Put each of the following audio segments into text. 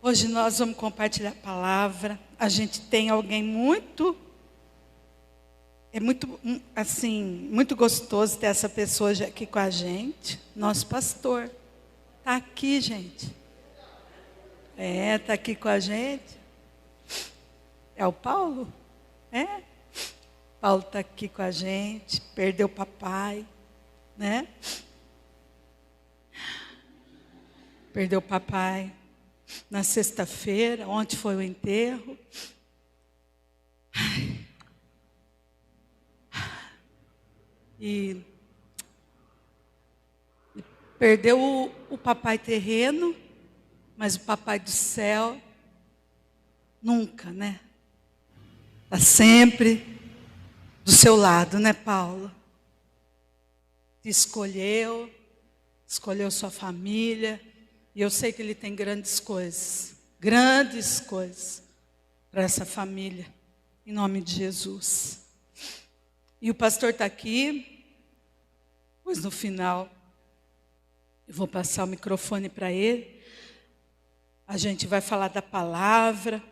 Hoje nós vamos compartilhar a palavra. A gente tem alguém muito gostoso ter essa pessoa hoje aqui com a gente. Nosso pastor. Está aqui, gente. Está aqui com a gente. É o Paulo? Paulo está aqui com a gente. Perdeu o papai, né? Perdeu o papai na sexta-feira. Ontem foi o enterro. E perdeu o papai terreno, mas o papai do céu nunca, né? Está sempre do seu lado, né, Paulo? Te escolheu sua família, e eu sei que Ele tem grandes coisas para essa família, em nome de Jesus. E o pastor está aqui, pois no final eu vou passar o microfone para ele. A gente vai falar da palavra.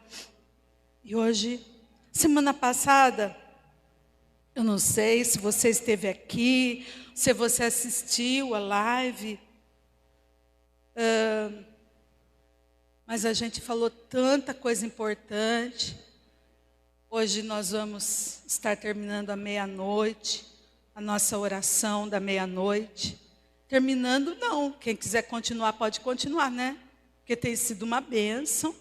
E hoje, semana passada, eu não sei se você esteve aqui, se você assistiu a live, mas a gente falou tanta coisa importante. Hoje nós vamos estar terminando à meia-noite, a nossa oração da meia-noite. Terminando não, quem quiser continuar pode continuar, né? Porque tem sido uma bênção.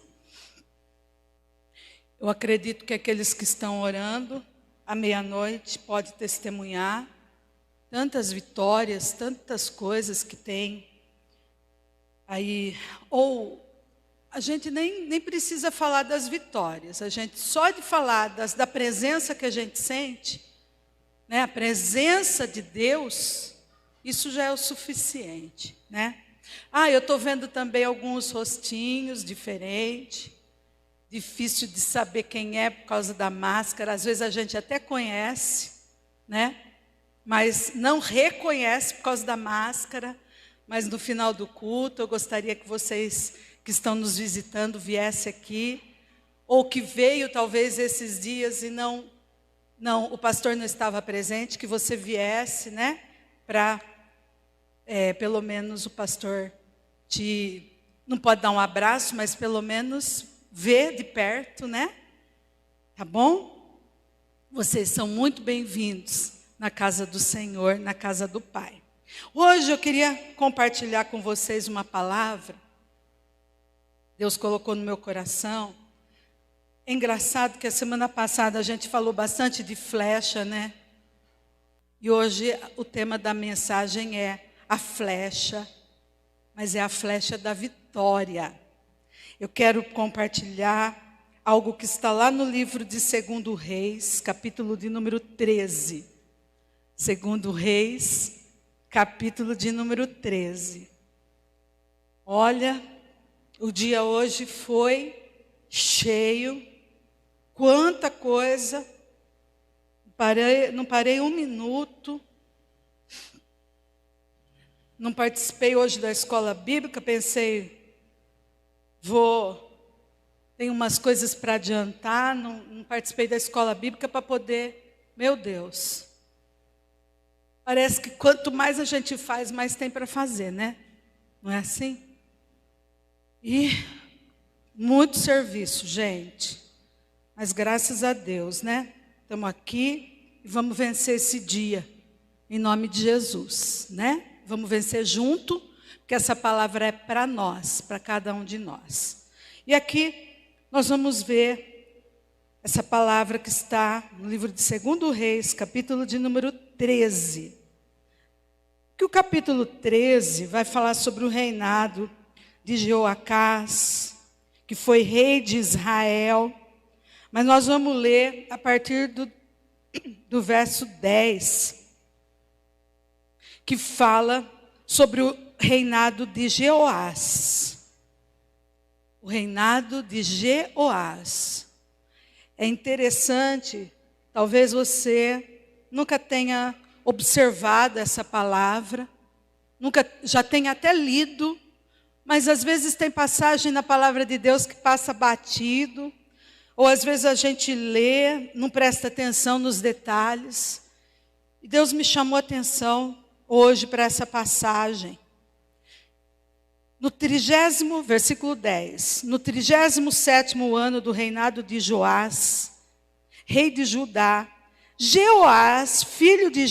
Eu acredito que aqueles que estão orando à meia-noite podem testemunhar tantas vitórias, tantas coisas que tem aí. Ou a gente nem precisa falar das vitórias, a gente só de falar da presença que a gente sente, né? A presença de Deus, isso já é o suficiente, né? Eu estou vendo também alguns rostinhos diferentes, difícil de saber quem é por causa da máscara, às vezes a gente até conhece, né? Mas não reconhece por causa da máscara. Mas no final do culto, eu gostaria que vocês que estão nos visitando viessem aqui, ou que veio talvez esses dias e não, o pastor não estava presente, que você viesse, né? Para, pelo menos o pastor não pode dar um abraço, mas pelo menos ver de perto, né? Tá bom? Vocês são muito bem-vindos na casa do Senhor, na casa do Pai. Hoje eu queria compartilhar com vocês uma palavra. Deus colocou no meu coração. É engraçado que a semana passada a gente falou bastante de flecha, né? E hoje o tema da mensagem é a flecha, mas é a flecha da vitória. Eu quero compartilhar algo que está lá no livro de 2 Reis, capítulo de número 13. 2 Reis, capítulo de número 13. Olha, o dia hoje foi cheio, quanta coisa. Não parei um minuto. Não participei hoje da escola bíblica, pensei, tenho umas coisas para adiantar, não participei da escola bíblica para poder, meu Deus. Parece que quanto mais a gente faz, mais tem para fazer, né? Não é assim? E muito serviço, gente. Mas graças a Deus, né? Estamos aqui e vamos vencer esse dia, em nome de Jesus, né? Vamos vencer junto, porque essa palavra é para nós, para cada um de nós. E aqui nós vamos ver essa palavra que está no livro de 2 Reis, capítulo de número 13. Que o capítulo 13 vai falar sobre o reinado de Jeoacás, que foi rei de Israel. Mas nós vamos ler a partir do verso 10, que fala sobre o reinado de Jeoás. O reinado de Jeoás. É interessante, talvez você nunca tenha observado essa palavra, já tenha até lido, Mas às vezes tem passagem na palavra de Deus que passa batido, ou às vezes a gente lê, não presta atenção nos detalhes. E Deus me chamou a atenção hoje para essa passagem. No 30º, versículo 10, no 37º ano do reinado de Joás, rei de Judá, Jeoás, filho de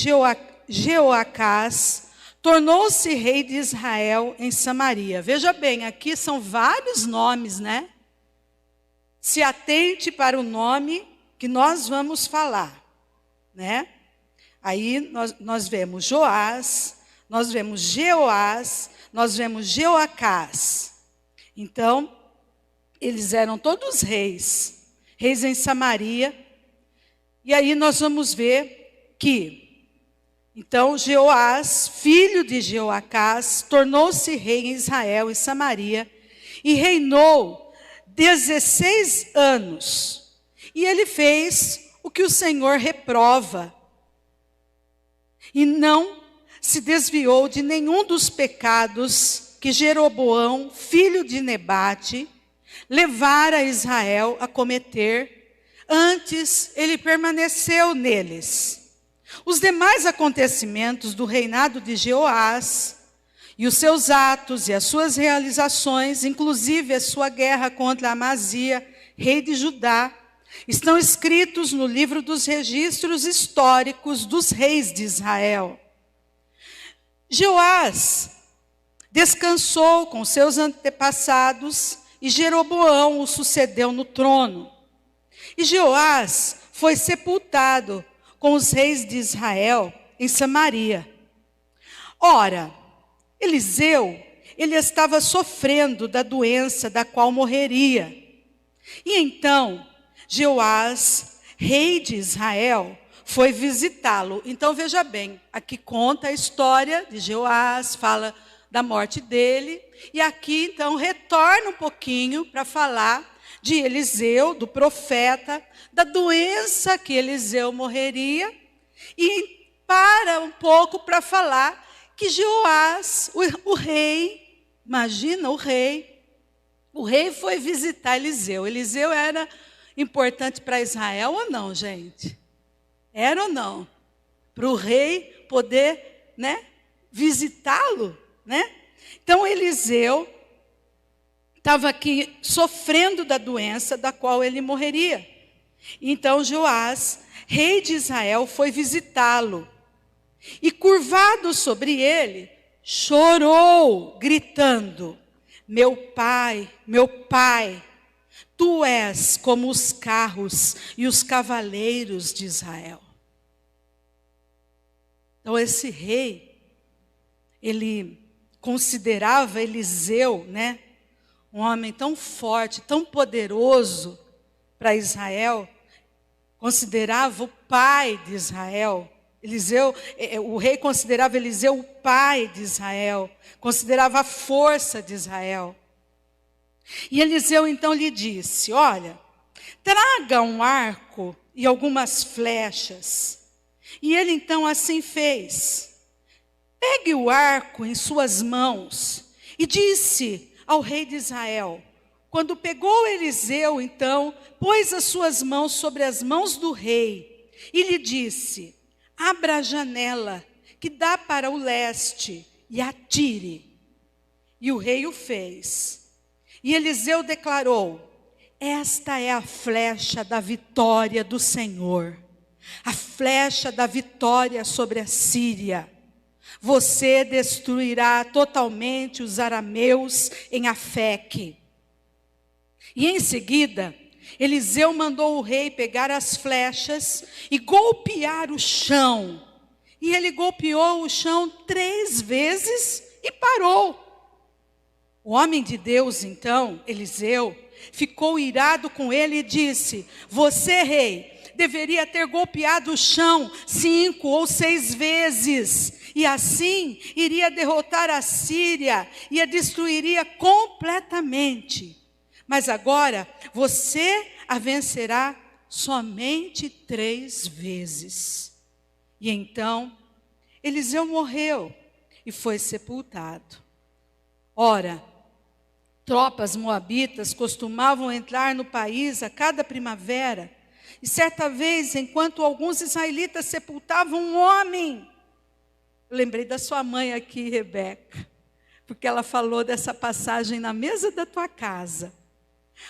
Jeoacás, tornou-se rei de Israel em Samaria. Veja bem, aqui são vários nomes, né? Se atente para o nome que nós vamos falar, né? Aí nós vemos Joás, nós vemos Jeoás, nós vemos Jeoacás. Então, eles eram todos reis em Samaria. E aí nós vamos ver que, então, Jeoás, filho de Jeoacás, tornou-se rei em Israel e Samaria, e reinou 16 anos. E ele fez o que o Senhor reprova, e não se desviou de nenhum dos pecados que Jeroboão, filho de Nebate, levara Israel a cometer. Antes, ele permaneceu neles. Os demais acontecimentos do reinado de Jeoás, e os seus atos e as suas realizações, inclusive a sua guerra contra Amazia, rei de Judá, estão escritos no livro dos registros históricos dos reis de Israel. Jeoás descansou com seus antepassados e Jeroboão o sucedeu no trono. E Jeoás foi sepultado com os reis de Israel em Samaria. Ora, Eliseu, ele estava sofrendo da doença da qual morreria. E então, Jeoás, rei de Israel, foi visitá-lo. Então veja bem, aqui conta a história de Jeoás, fala da morte dele. E aqui então retorna um pouquinho para falar de Eliseu, do profeta, da doença que Eliseu morreria. E para um pouco para falar que Jeoás, o rei, imagina o rei foi visitar Eliseu. Eliseu era importante para Israel ou não, gente? Era ou não? Para o rei poder, né, visitá-lo, né? Então Eliseu estava aqui sofrendo da doença da qual ele morreria. Então Joás, rei de Israel, foi visitá-lo. E curvado sobre ele, chorou, gritando: meu pai, tu és como os carros e os cavaleiros de Israel. Então esse rei, ele considerava Eliseu, né, um homem tão forte, tão poderoso para Israel, considerava o pai de Israel. Eliseu, o rei considerava Eliseu o pai de Israel, considerava a força de Israel. E Eliseu então lhe disse: olha, traga um arco e algumas flechas. E ele então assim fez. Pegue o arco em suas mãos. E disse ao rei de Israel, quando pegou Eliseu, então, pôs as suas mãos sobre as mãos do rei, e lhe disse: abra a janela que dá para o leste, e atire. E o rei o fez. E Eliseu declarou: esta é a flecha da vitória do Senhor, a flecha da vitória sobre a Síria. Você destruirá totalmente os arameus em Afeque. E em seguida, Eliseu mandou o rei pegar as flechas e golpear o chão. E ele golpeou o chão 3 vezes e parou. O homem de Deus, então, Eliseu, ficou irado com ele e disse: você, rei, deveria ter golpeado o chão 5 ou 6 vezes. E assim iria derrotar a Síria e a destruiria completamente. Mas agora você a vencerá somente 3 vezes. E então Eliseu morreu e foi sepultado. Ora, tropas moabitas costumavam entrar no país a cada primavera. E certa vez, enquanto alguns israelitas sepultavam um homem, eu lembrei da sua mãe aqui, Rebeca, porque ela falou dessa passagem na mesa da tua casa.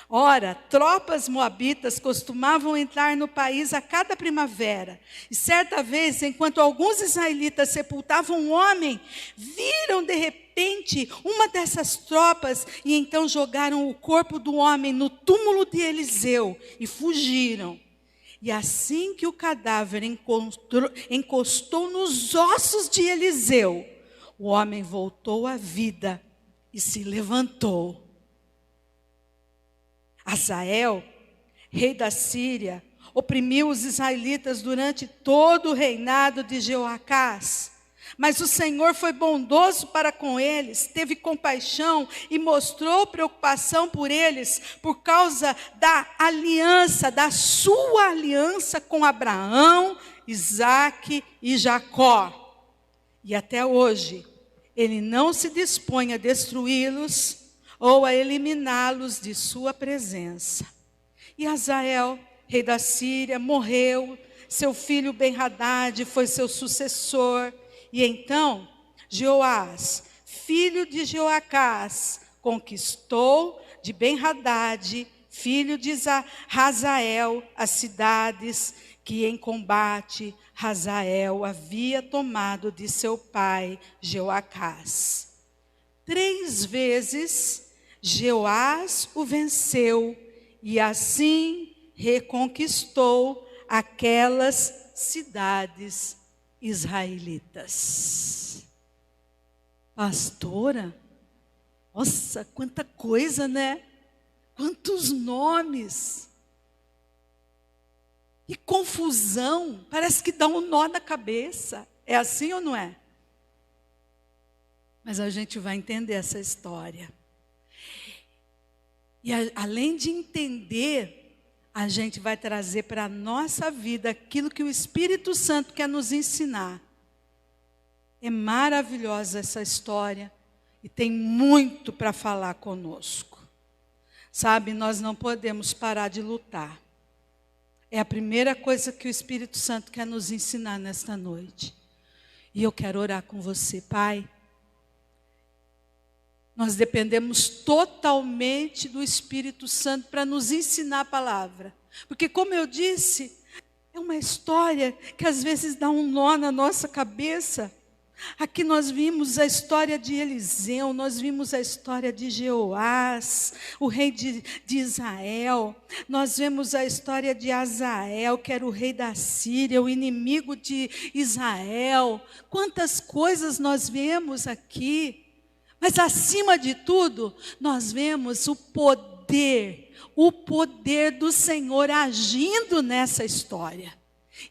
Ora, tropas moabitas costumavam entrar no país a cada primavera. E certa vez, enquanto alguns israelitas sepultavam um homem, viram de repente uma dessas tropas e então jogaram o corpo do homem no túmulo de Eliseu e fugiram. E assim que o cadáver encostou nos ossos de Eliseu, o homem voltou à vida e se levantou. Hazael, rei da Síria, oprimiu os israelitas durante todo o reinado de Jeoacás. Mas o Senhor foi bondoso para com eles, teve compaixão e mostrou preocupação por eles, por causa da aliança, da sua aliança com Abraão, Isaque e Jacó. E até hoje, ele não se dispõe a destruí-los ou a eliminá-los de sua presença. E Hazael, rei da Síria, morreu, seu filho Ben-Hadad foi seu sucessor. E então, Jeoás, filho de Jeoacás, conquistou de Ben-Hadad, filho de Hazael, as cidades que em combate Hazael havia tomado de seu pai Jeoacás. 3 vezes Jeoás o venceu e assim reconquistou aquelas cidades israelitas. Pastora, nossa, quanta coisa, né? Quantos nomes. Que confusão, parece que dá um nó na cabeça. É assim ou não é? Mas a gente vai entender essa história. E além de entender, a gente vai trazer para a nossa vida aquilo que o Espírito Santo quer nos ensinar. É maravilhosa essa história e tem muito para falar conosco. Sabe, nós não podemos parar de lutar. É a primeira coisa que o Espírito Santo quer nos ensinar nesta noite. E eu quero orar com você, Pai. Nós dependemos totalmente do Espírito Santo para nos ensinar a palavra. Porque, como eu disse, é uma história que às vezes dá um nó na nossa cabeça. Aqui nós vimos a história de Eliseu, nós vimos a história de Jeoás, o rei de Israel. Nós vemos a história de Hazael, que era o rei da Síria, o inimigo de Israel. Quantas coisas nós vemos aqui. Mas acima de tudo, nós vemos o poder do Senhor agindo nessa história.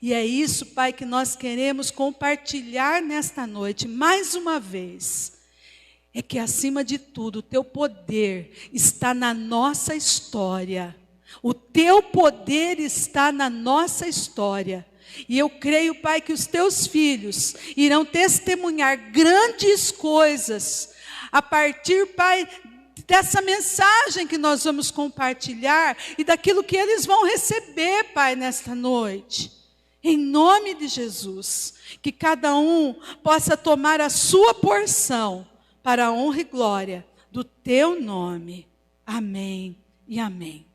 E é isso, Pai, que nós queremos compartilhar nesta noite, mais uma vez. É que acima de tudo, o teu poder está na nossa história. O teu poder está na nossa história. E eu creio, Pai, que os teus filhos irão testemunhar grandes coisas a partir, Pai, dessa mensagem que nós vamos compartilhar e daquilo que eles vão receber, Pai, nesta noite. Em nome de Jesus, que cada um possa tomar a sua porção para a honra e glória do teu nome. Amém e amém.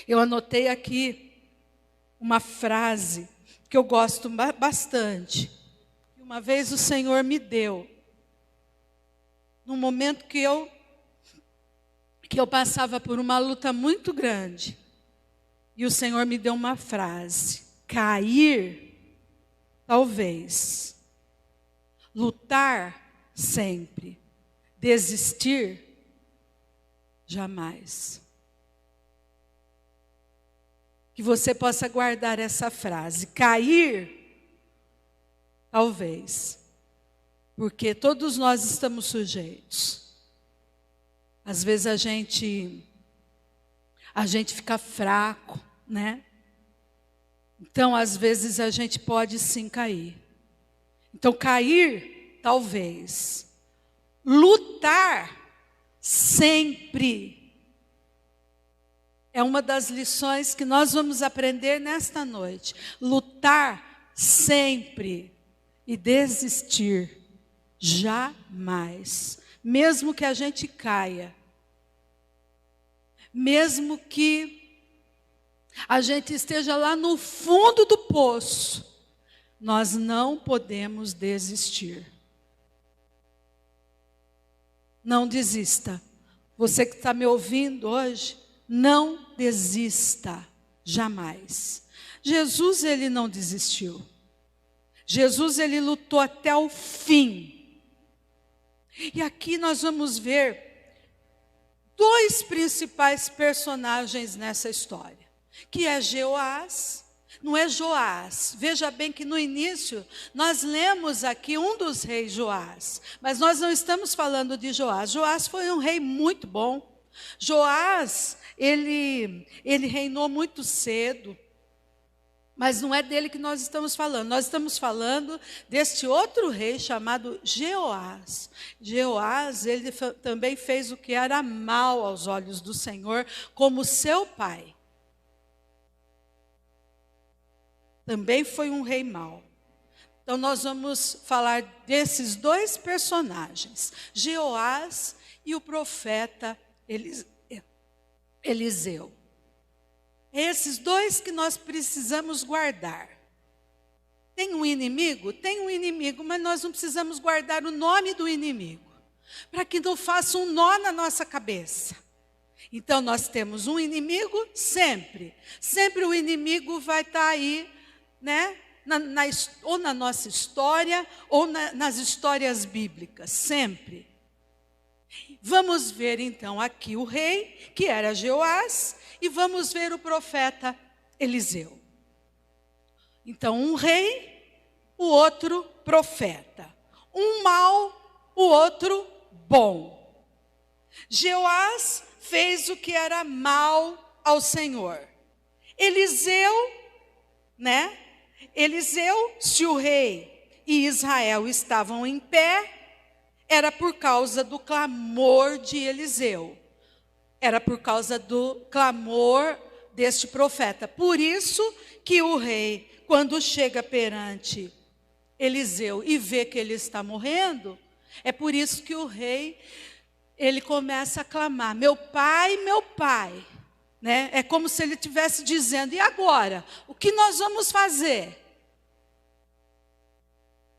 Eu anotei aqui uma frase que eu gosto bastante. Uma vez o Senhor me deu. Num momento que eu passava por uma luta muito grande. E o Senhor me deu uma frase. Cair, talvez. Lutar, sempre. Desistir, jamais. Que você possa guardar essa frase. Cair, talvez. Porque todos nós estamos sujeitos. Às vezes a gente fica fraco, né? Então, às vezes a gente pode sim cair. Então, cair, talvez. Lutar, sempre. É uma das lições que nós vamos aprender nesta noite. Lutar sempre e desistir jamais. Mesmo que a gente caia, mesmo que a gente esteja lá no fundo do poço, nós não podemos desistir. Não desista. Você que está me ouvindo hoje, não desista, jamais. Jesus, ele não desistiu. Jesus, ele lutou até o fim. E aqui nós vamos ver dois principais personagens nessa história, que é Jeoás, não é Joás. Veja bem que no início nós lemos aqui um dos reis Joás, mas nós não estamos falando de Joás. Joás foi um rei muito bom. Joás, ele reinou muito cedo, mas não é dele que nós estamos falando. Nós estamos falando deste outro rei chamado Jeoás. Jeoás, ele também fez o que era mal aos olhos do Senhor, como seu pai. Também foi um rei mau. Então nós vamos falar desses dois personagens, Jeoás e o profeta Eliseu. Esses dois que nós precisamos guardar. Tem um inimigo? Tem um inimigo, mas nós não precisamos guardar o nome do inimigo, para que não faça um nó na nossa cabeça. Então nós temos um inimigo sempre. Sempre o inimigo vai estar aí, né? Ou na nossa história, ou nas histórias bíblicas, sempre. Vamos ver então aqui o rei, que era Jeoás, e vamos ver o profeta Eliseu. Então, um rei, o outro profeta. Um mau, o outro bom. Jeoás fez o que era mal ao Senhor. Eliseu, né? Eliseu, se o rei e Israel estavam em pé, era por causa do clamor de Eliseu. Era por causa do clamor deste profeta. Por isso que o rei, quando chega perante Eliseu e vê que ele está morrendo, é por isso que o rei, ele começa a clamar, meu pai, né? É como se ele estivesse dizendo, e agora? O que nós vamos fazer?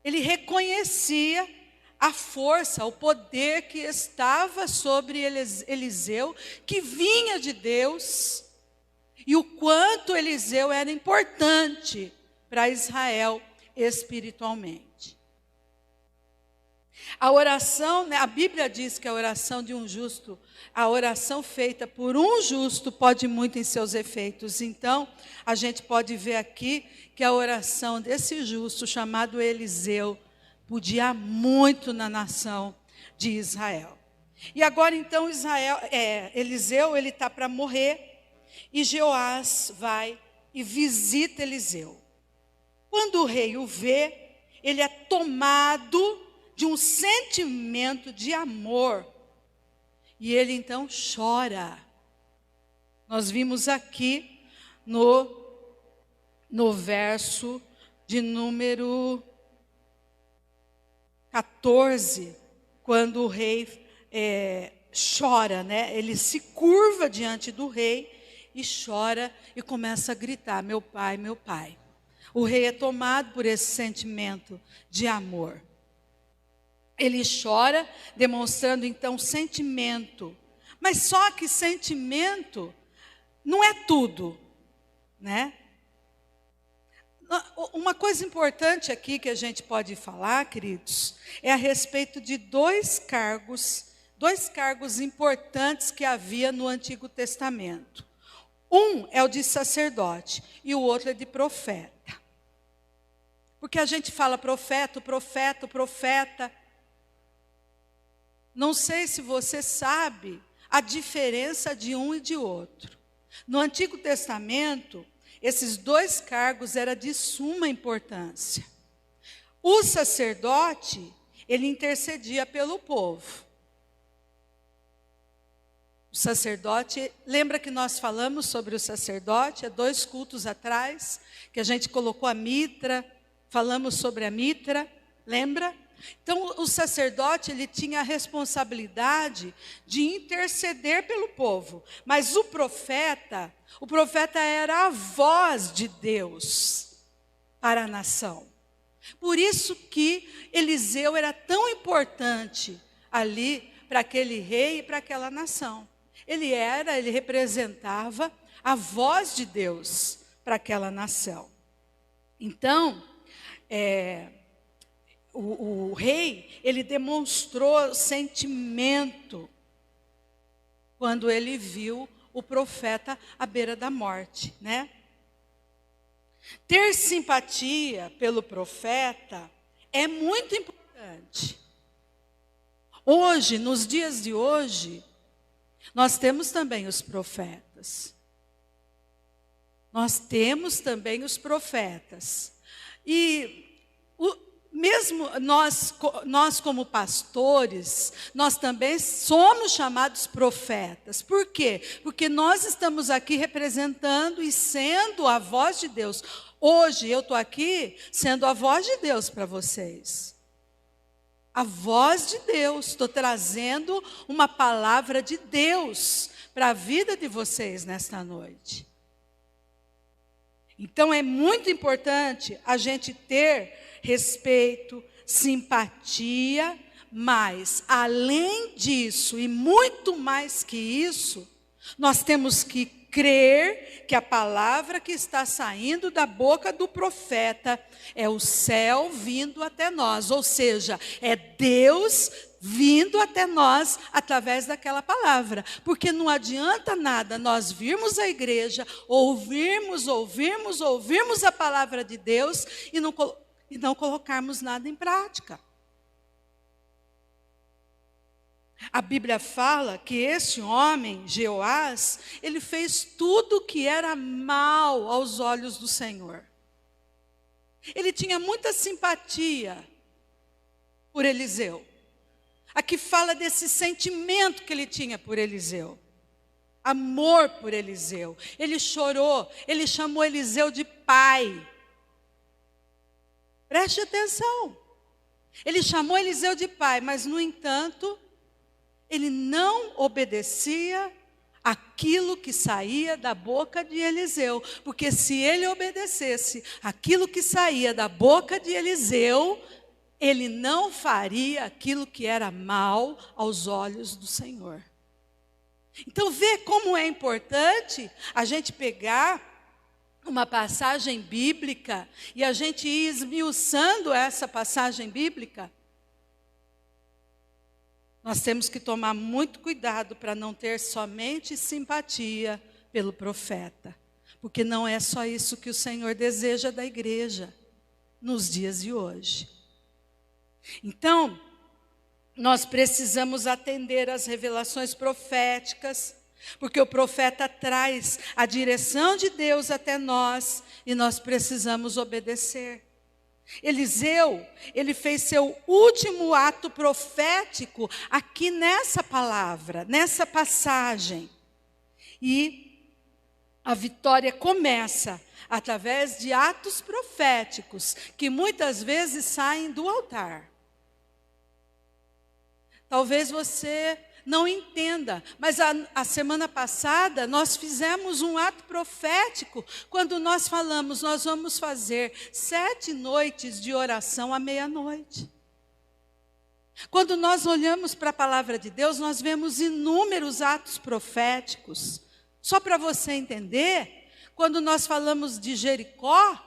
Ele reconhecia a força, o poder que estava sobre Eliseu, que vinha de Deus, e o quanto Eliseu era importante para Israel espiritualmente. A oração, né, a Bíblia diz que a oração de um justo, a oração feita por um justo pode muito em seus efeitos. Então, a gente pode ver aqui que a oração desse justo, chamado Eliseu, podia muito na nação de Israel. E agora então Eliseu, ele está para morrer, e Jeoás vai e visita Eliseu. Quando o rei o vê, ele é tomado de um sentimento de amor, e ele então chora. Nós vimos aqui no verso de número 14, quando o rei chora, né? Ele se curva diante do rei e chora e começa a gritar, meu pai, meu pai. O rei é tomado por esse sentimento de amor. Ele chora, demonstrando então sentimento. Mas só que sentimento não é tudo, né? Uma coisa importante aqui que a gente pode falar, queridos, é a respeito de dois cargos importantes que havia no Antigo Testamento. Um é o de sacerdote e o outro é de profeta. Porque a gente fala profeta. Não sei se você sabe a diferença de um e de outro. No Antigo Testamento, esses dois cargos eram de suma importância. O sacerdote, ele intercedia pelo povo. O sacerdote, lembra que nós falamos sobre o sacerdote há 2 cultos atrás, que a gente colocou a mitra, falamos sobre a mitra, lembra? Então, o sacerdote, ele tinha a responsabilidade de interceder pelo povo, mas o profeta era a voz de Deus para a nação. Por isso que Eliseu era tão importante ali para aquele rei e para aquela nação. Ele representava a voz de Deus para aquela nação. Então, o rei, ele demonstrou sentimento quando ele viu o profeta à beira da morte, né? Ter simpatia pelo profeta é muito importante. Hoje, nos dias de hoje, nós temos também os profetas. Nós temos também os profetas. E mesmo nós como pastores, nós também somos chamados profetas. Por quê? Porque nós estamos aqui representando e sendo a voz de Deus. Hoje eu estou aqui sendo a voz de Deus para vocês. A voz de Deus, estou trazendo uma palavra de Deus para a vida de vocês nesta noite. Então é muito importante a gente ter respeito, simpatia, mas além disso e muito mais que isso, nós temos que crer que a palavra que está saindo da boca do profeta é o céu vindo até nós, ou seja, é Deus vindo até nós através daquela palavra, porque não adianta nada nós virmos à igreja, ouvirmos a palavra de Deus e não colocarmos nada em prática. A Bíblia fala que esse homem, Jeoás, ele fez tudo que era mal aos olhos do Senhor. Ele tinha muita simpatia por Eliseu. Aqui fala desse sentimento que ele tinha por Eliseu. Amor por Eliseu. Ele chorou, ele chamou Eliseu de pai. Preste atenção. Ele chamou Eliseu de pai, mas no entanto, ele não obedecia aquilo que saía da boca de Eliseu. Porque se ele obedecesse aquilo que saía da boca de Eliseu, ele não faria aquilo que era mal aos olhos do Senhor. Então vê como é importante a gente pegar uma passagem bíblica e a gente ir esmiuçando essa passagem bíblica. Nós temos que tomar muito cuidado para não ter somente simpatia pelo profeta. Porque não é só isso que o Senhor deseja da igreja nos dias de hoje. Então, nós precisamos atender às revelações proféticas, porque o profeta traz a direção de Deus até nós e nós precisamos obedecer. Eliseu, ele fez seu último ato profético aqui nessa palavra, nessa passagem. E a vitória começa através de atos proféticos, que muitas vezes saem do altar. Talvez você não entenda, mas a semana passada nós fizemos um ato profético, quando nós falamos, nós vamos fazer 7 noites de oração à meia-noite. Quando nós olhamos para a palavra de Deus, nós vemos inúmeros atos proféticos. Só para você entender, quando nós falamos de Jericó,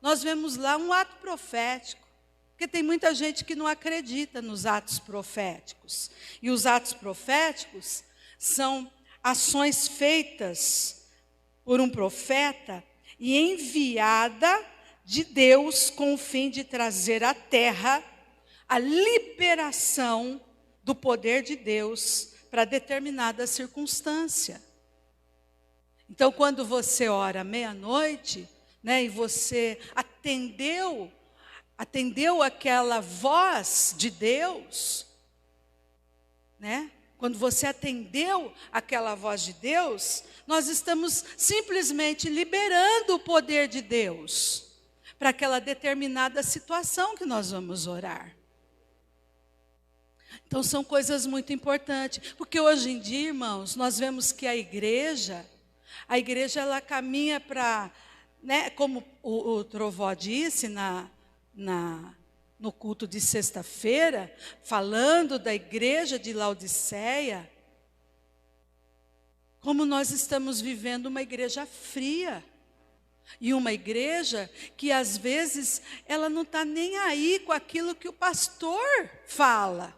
nós vemos lá um ato profético. Porque tem muita gente que não acredita nos atos proféticos. E os atos proféticos são ações feitas por um profeta e enviada de Deus com o fim de trazer à terra a liberação do poder de Deus para determinada circunstância. Então, quando você ora à meia-noite, né, e você atendeu aquela voz de Deus, né? quando você atendeu aquela voz de Deus, nós estamos simplesmente liberando o poder de Deus para aquela determinada situação que nós vamos orar. Então são coisas muito importantes, porque hoje em dia, irmãos, nós vemos que a igreja ela caminha para, né, como o Trovó disse no culto de sexta-feira, falando da igreja de Laodiceia, como nós estamos vivendo uma igreja fria. E uma igreja que às vezes ela não está nem aí com aquilo que o pastor fala,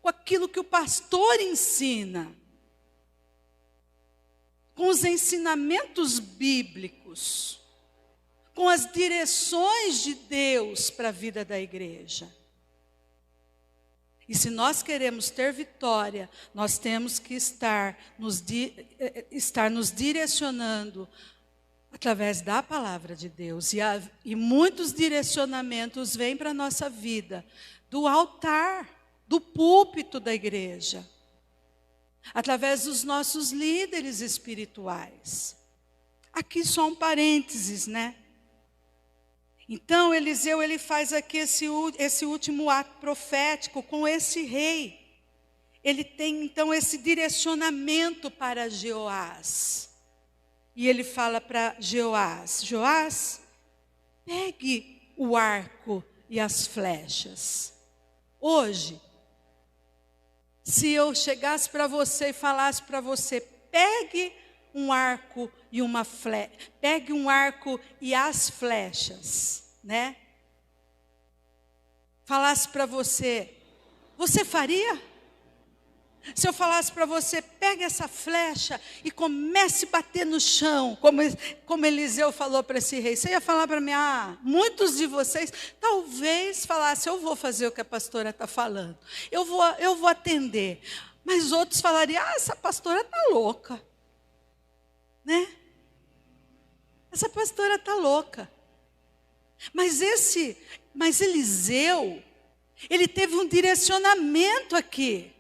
com aquilo que o pastor ensina, com os ensinamentos bíblicos, com as direções de Deus para a vida da igreja. E se nós queremos ter vitória, nós temos que estar nos direcionando através da palavra de Deus. E muitos direcionamentos vêm para a nossa vida do altar, do púlpito da igreja, através dos nossos líderes espirituais. Aqui só um parênteses, né? Então, Eliseu, ele faz aqui esse último ato profético com esse rei. Ele tem, então, esse direcionamento para Jeoás. E ele fala para Jeoás: Jeoás, pegue o arco e as flechas. Hoje, se eu chegasse para você e falasse para você, pegue um arco e uma flecha, pegue um arco e as flechas, né? Falasse para você, você faria? Se eu falasse para você, pegue essa flecha e comece a bater no chão, como Eliseu falou para esse rei, você ia falar para mim, muitos de vocês talvez falassem, eu vou fazer o que a pastora está falando, eu vou atender. Mas outros falariam, essa pastora está louca, né? Essa pastora está louca. Mas Eliseu, ele teve um direcionamento aqui,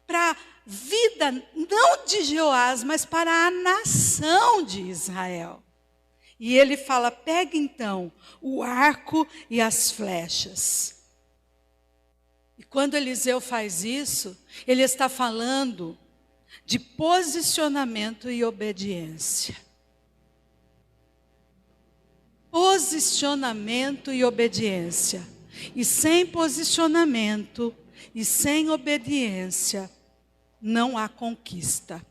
para a vida, não de Jeoás, mas para a nação de Israel. E ele fala, pegue então o arco e as flechas. E quando Eliseu faz isso, ele está falando de posicionamento e obediência. Posicionamento e obediência. E sem posicionamento e sem obediência, não há conquista.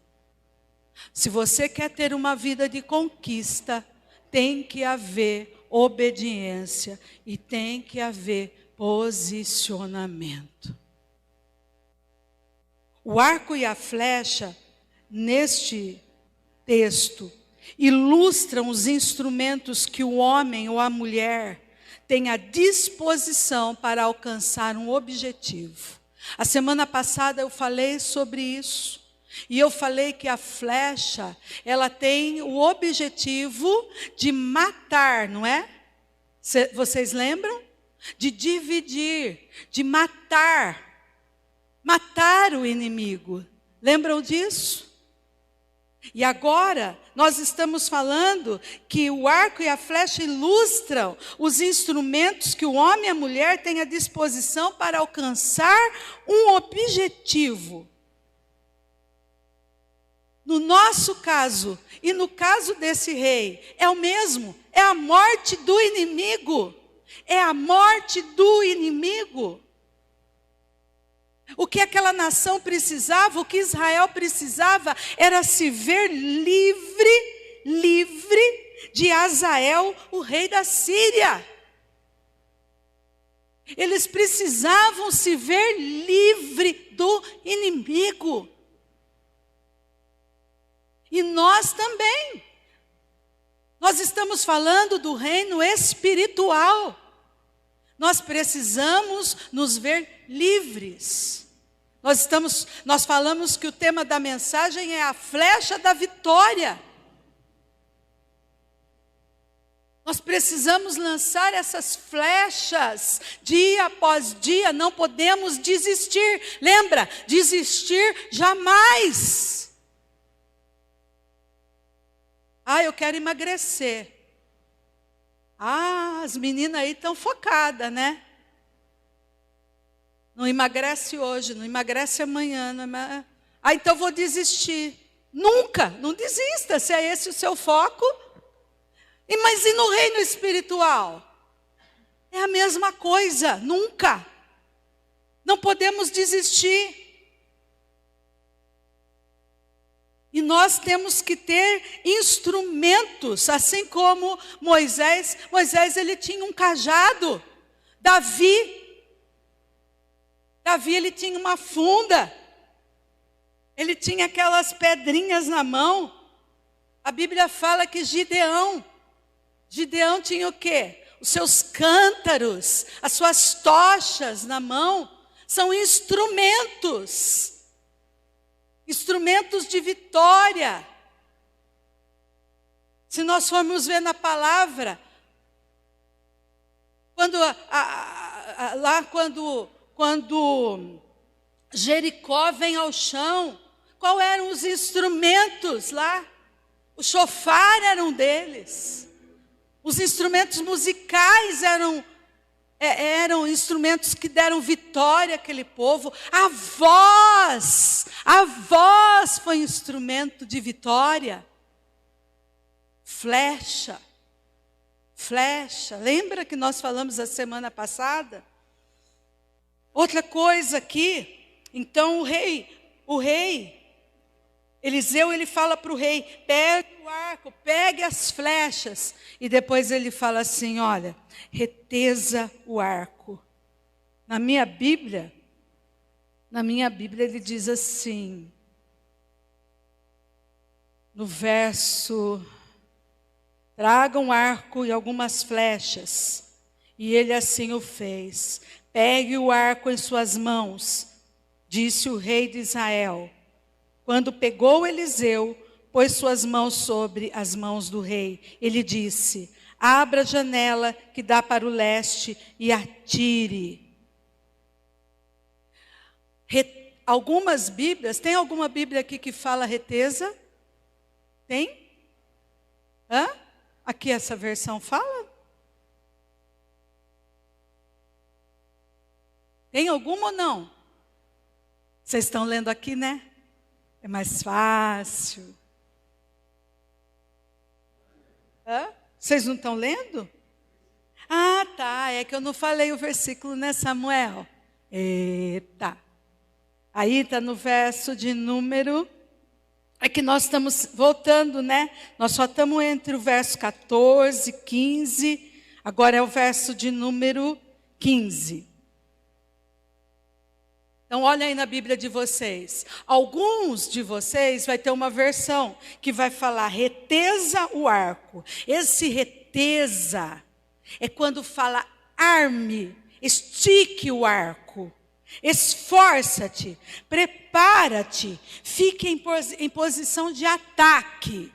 Se você quer ter uma vida de conquista, tem que haver obediência e tem que haver posicionamento. O arco e a flecha, neste texto, ilustram os instrumentos que o homem ou a mulher tem à disposição para alcançar um objetivo. A semana passada eu falei sobre isso. E eu falei que a flecha, ela tem o objetivo de matar, não é? Vocês lembram? De dividir, de matar. Matar o inimigo. Lembram disso? E agora, nós estamos falando que o arco e a flecha ilustram os instrumentos que o homem e a mulher têm à disposição para alcançar um objetivo. No nosso caso, e no caso desse rei, é o mesmo, é a morte do inimigo. É a morte do inimigo. O que aquela nação precisava, o que Israel precisava, era se ver livre de Azael, o rei da Síria. Eles precisavam se ver livre do inimigo. E nós também. Nós estamos falando do reino espiritual. Nós precisamos nos ver livres. Nós falamos que o tema da mensagem é a flecha da vitória. Nós precisamos lançar essas flechas dia após dia, não podemos desistir. Lembra? Desistir jamais. Eu quero emagrecer. As meninas aí estão focadas, né? Não emagrece hoje, não emagrece amanhã. Então vou desistir. Nunca, não desista, se é esse o seu foco. Mas e no reino espiritual? É a mesma coisa, nunca. Não podemos desistir. E nós temos que ter instrumentos, assim como Moisés. Moisés, ele tinha um cajado. Davi, ele tinha uma funda. Ele tinha aquelas pedrinhas na mão. A Bíblia fala que Gideão tinha o quê? Os seus cântaros, as suas tochas na mão, são instrumentos de vitória. Se nós formos ver na palavra, quando Jericó vem ao chão, quais eram os instrumentos lá? O chofar era um deles. Os instrumentos musicais eram instrumentos que deram vitória àquele povo. A voz foi instrumento de vitória. Flecha. Lembra que nós falamos a semana passada? Outra coisa aqui, então o rei Eliseu, ele fala para o rei, pegue o arco, pegue as flechas. E depois ele fala assim, olha, retesa o arco. Na minha Bíblia ele diz assim, no verso, traga um arco e algumas flechas. E ele assim o fez. Pegue o arco em suas mãos, disse o rei de Israel. Quando pegou Eliseu, pôs suas mãos sobre as mãos do rei. Ele disse, abra a janela que dá para o leste e atire. Algumas Bíblias, tem alguma Bíblia aqui que fala retesa? Tem? Aqui essa versão fala? Tem alguma ou não? Vocês estão lendo aqui, né? É mais fácil. Vocês não estão lendo? Tá. É que eu não falei o versículo, né, Samuel? Eita. Aí está no verso de número... É que nós estamos voltando, né? Nós só estamos entre o verso 14, 15. Agora é o verso de número 15. Então, olha aí na Bíblia de vocês. Alguns de vocês vai ter uma versão que vai falar retesa o arco. Esse retesa é quando fala arme, estique o arco. Esforça-te, prepara-te, fique em posição de ataque.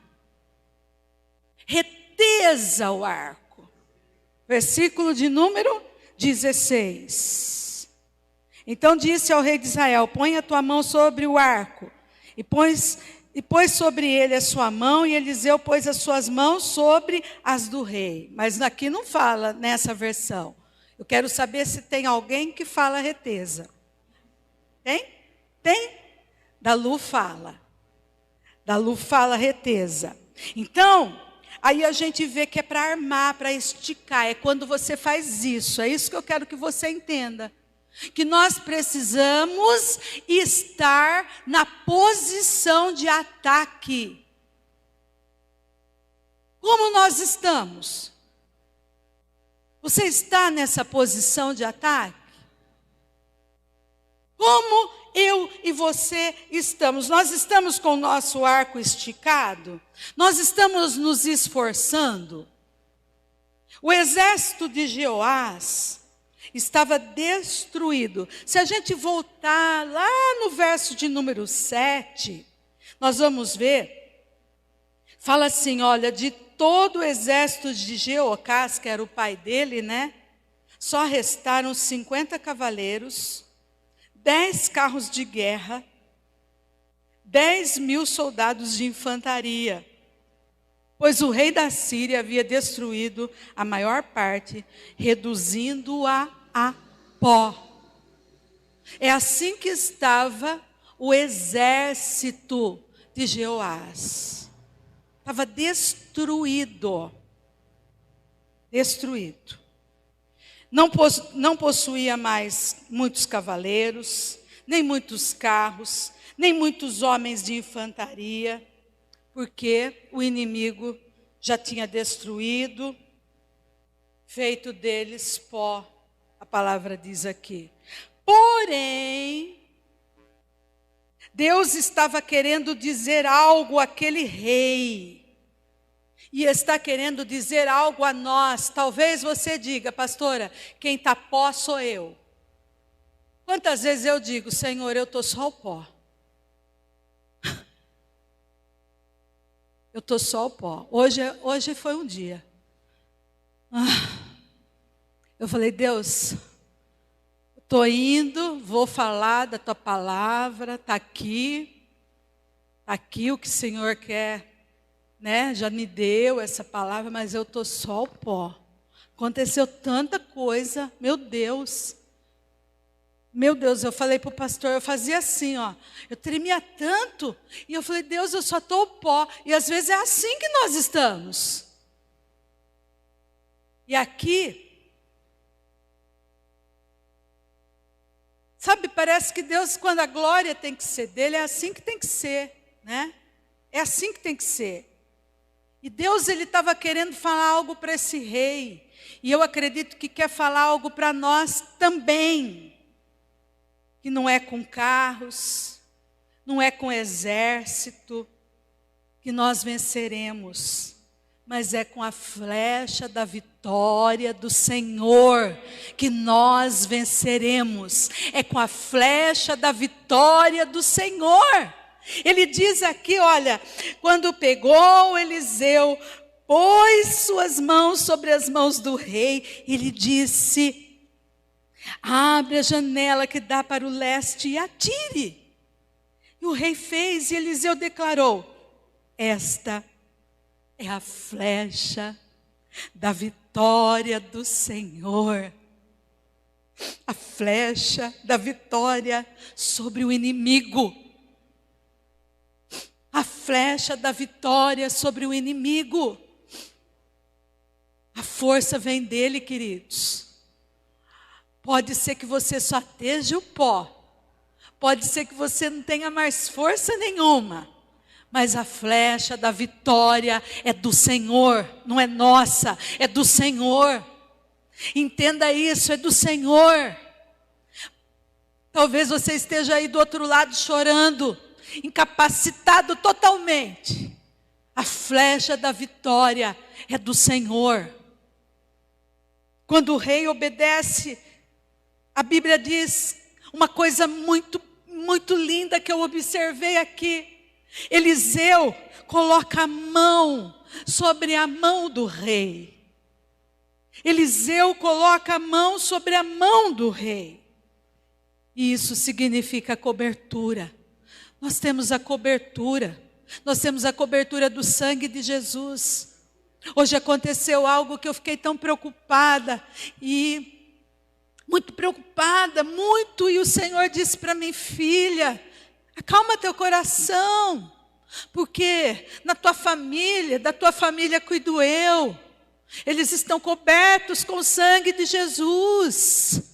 Retesa o arco. Versículo de número 16. Então disse ao rei de Israel, põe a tua mão sobre o arco. E pôs sobre ele a sua mão, e Eliseu pôs as suas mãos sobre as do rei. Mas aqui não fala nessa versão. Eu quero saber se tem alguém que fala retesa. Tem? Tem? Dalu fala. Dalu fala retesa. Então, aí a gente vê que é para armar, para esticar. É quando você faz isso. É isso que eu quero que você entenda. Que nós precisamos estar na posição de ataque. Como nós estamos? Você está nessa posição de ataque? Como eu e você estamos? Nós estamos com o nosso arco esticado? Nós estamos nos esforçando? O exército de Jeoás estava destruído. Se a gente voltar lá no verso de número 7, nós vamos ver, Fala assim, olha, de todo o exército de Jeoacás, que era o pai dele, né? Só restaram 50 cavaleiros, 10 carros de guerra, 10.000 soldados de infantaria. Pois o rei da Síria havia destruído a maior parte, reduzindo-a a pó. É assim que estava o exército de Jeoás. Estava destruído. Destruído. Não possuía mais muitos cavaleiros, nem muitos carros, nem muitos homens de infantaria, porque o inimigo já tinha destruído, feito deles pó, a palavra diz aqui. Porém, Deus estava querendo dizer algo àquele rei. E está querendo dizer algo a nós. Talvez você diga, pastora, quem está pó sou eu. Quantas vezes eu digo, Senhor, eu estou só o pó. Eu estou só o pó. Hoje foi um dia. Eu falei, Deus, estou indo, vou falar da tua palavra, está aqui o que o Senhor quer. Né? Já me deu essa palavra, mas eu estou só o pó. Aconteceu tanta coisa, meu Deus. Meu Deus, eu falei para o pastor, eu fazia assim, ó. Eu tremia tanto, e eu falei, Deus, eu só estou o pó. E às vezes é assim que nós estamos. E aqui, sabe, parece que Deus, quando a glória tem que ser dele, é assim que tem que ser, né? É assim que tem que ser. E Deus, ele estava querendo falar algo para esse rei. E eu acredito que quer falar algo para nós também. Que não é com carros, não é com exército, que nós venceremos. Mas é com a flecha da vitória do Senhor que nós venceremos. É com a flecha da vitória do Senhor. Ele diz aqui, olha, quando pegou Eliseu, pôs suas mãos sobre as mãos do rei, ele disse, abre a janela que dá para o leste e atire. E o rei fez e Eliseu declarou, esta é a flecha da vitória do Senhor. A flecha da vitória sobre o inimigo. A flecha da vitória sobre o inimigo. A força vem dele, queridos. Pode ser que você só esteja o pó. Pode ser que você não tenha mais força nenhuma. Mas a flecha da vitória é do Senhor. Não é nossa, é do Senhor. Entenda isso, é do Senhor. Talvez você esteja aí do outro lado chorando. Incapacitado totalmente. A flecha da vitória é do Senhor. Quando o rei obedece, a Bíblia diz uma coisa muito, muito linda que eu observei aqui. Eliseu coloca a mão sobre a mão do rei. Eliseu coloca a mão sobre a mão do rei. E isso significa cobertura. Nós temos a cobertura. Nós temos a cobertura do sangue de Jesus. Hoje aconteceu algo que eu fiquei tão preocupada. E muito preocupada, muito. E o Senhor disse para mim, filha, acalma teu coração. Porque na tua família, da tua família cuido eu. Eles estão cobertos com o sangue de Jesus.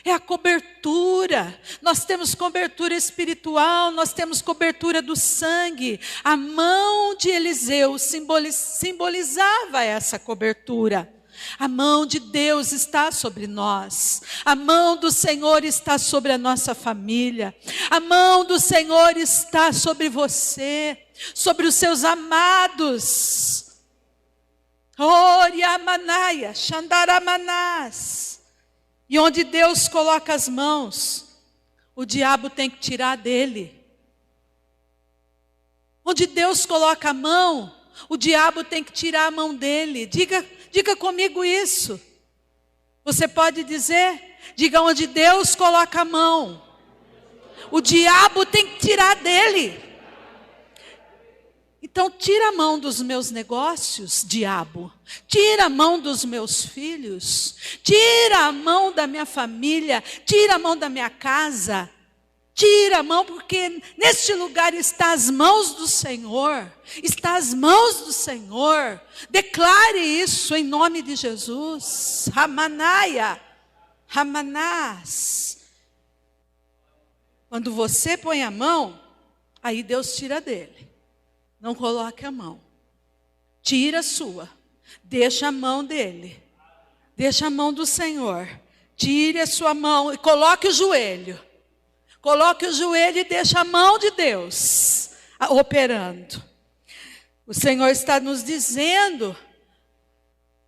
É a cobertura. Nós temos cobertura espiritual, nós temos cobertura do sangue. A mão de Eliseu simbolizava essa cobertura. A mão de Deus está sobre nós. A mão do Senhor está sobre a nossa família. A mão do Senhor está sobre você, sobre os seus amados. Oriamanaya, Xandaramanás. E onde Deus coloca as mãos, o diabo tem que tirar dele. Onde Deus coloca a mão, o diabo tem que tirar a mão dele. Diga comigo isso. Você pode dizer? Diga: onde Deus coloca a mão, o diabo tem que tirar dele. Então tira a mão dos meus negócios, diabo. Tira a mão dos meus filhos. Tira a mão da minha família. Tira a mão da minha casa. Tira a mão, porque neste lugar está as mãos do Senhor. Está as mãos do Senhor. Declare isso em nome de Jesus. Ramanaia. Ramanás. Quando você põe a mão, aí Deus tira dele. Não coloque a mão. Tira a sua. Deixa a mão dele. Deixa a mão do Senhor. Tire a sua mão e coloque o joelho. Coloque o joelho e deixa a mão de Deus operando. O Senhor está nos dizendo: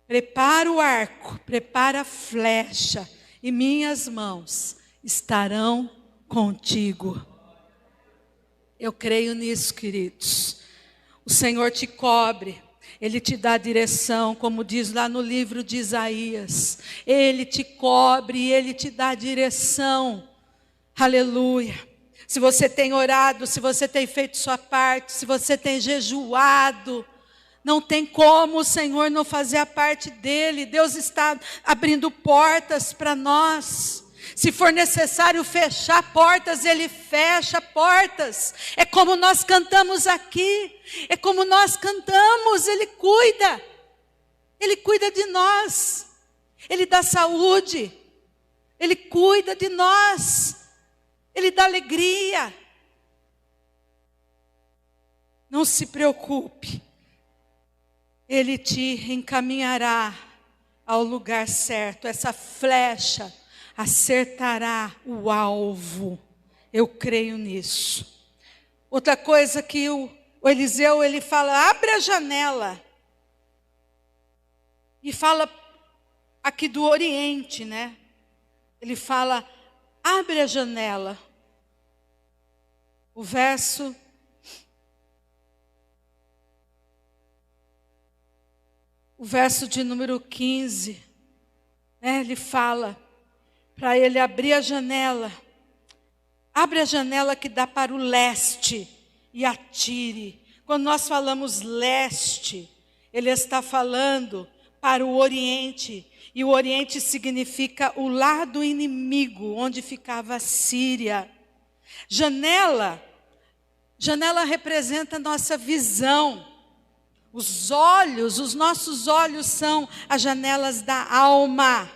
prepara o arco, prepara a flecha, e minhas mãos estarão contigo. Eu creio nisso, queridos. O Senhor te cobre, Ele te dá direção, como diz lá no livro de Isaías. Ele te cobre e Ele te dá direção. Aleluia. Se você tem orado, se você tem feito sua parte, se você tem jejuado, não tem como o Senhor não fazer a parte dele. Deus está abrindo portas para nós. Se for necessário fechar portas, Ele fecha portas. É como nós cantamos aqui. É como nós cantamos. Ele cuida. Ele cuida de nós. Ele dá saúde. Ele cuida de nós. Ele dá alegria. Não se preocupe. Ele te encaminhará ao lugar certo. Essa flecha acertará o alvo. Eu creio nisso. Outra coisa que o Eliseu, ele fala: abre a janela. E fala aqui do Oriente, né? Ele fala: abre a janela. O verso de número 15, né? Ele fala para ele abrir a janela. Abre a janela que dá para o leste e atire. Quando nós falamos leste, ele está falando para o Oriente. E o Oriente significa o lado inimigo, onde ficava a Síria. Janela representa a nossa visão. Os nossos olhos são as janelas da alma.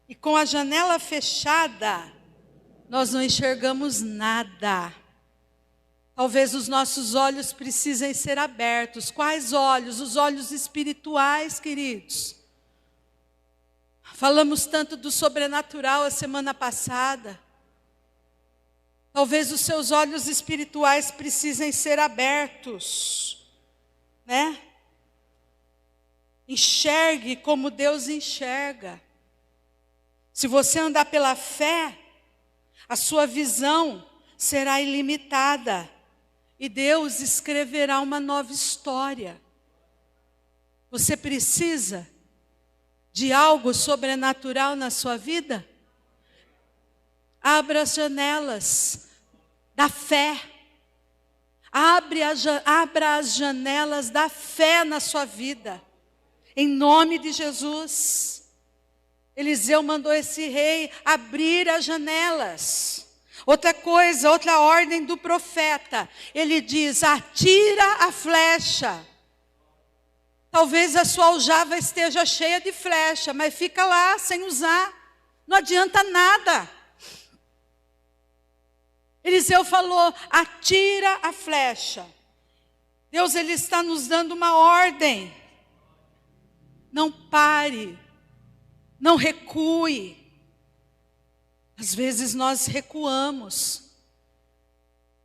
E com a janela fechada, nós não enxergamos nada. Talvez os nossos olhos precisem ser abertos. Quais olhos? Os olhos espirituais, queridos. Falamos tanto do sobrenatural a semana passada. Talvez os seus olhos espirituais precisem ser abertos, né? Enxergue como Deus enxerga. Se você andar pela fé, a sua visão será ilimitada. E Deus escreverá uma nova história. Você precisa de algo sobrenatural na sua vida? Abra as janelas da fé. Abra as janelas da fé na sua vida. Em nome de Jesus. Eliseu mandou esse rei abrir as janelas. Outra coisa, outra ordem do profeta. Ele diz: atira a flecha. Talvez a sua aljava esteja cheia de flecha, mas fica lá sem usar. Não adianta nada. Eliseu falou: atira a flecha. Deus, Ele está nos dando uma ordem. Não pare. Não recue. Às vezes nós recuamos.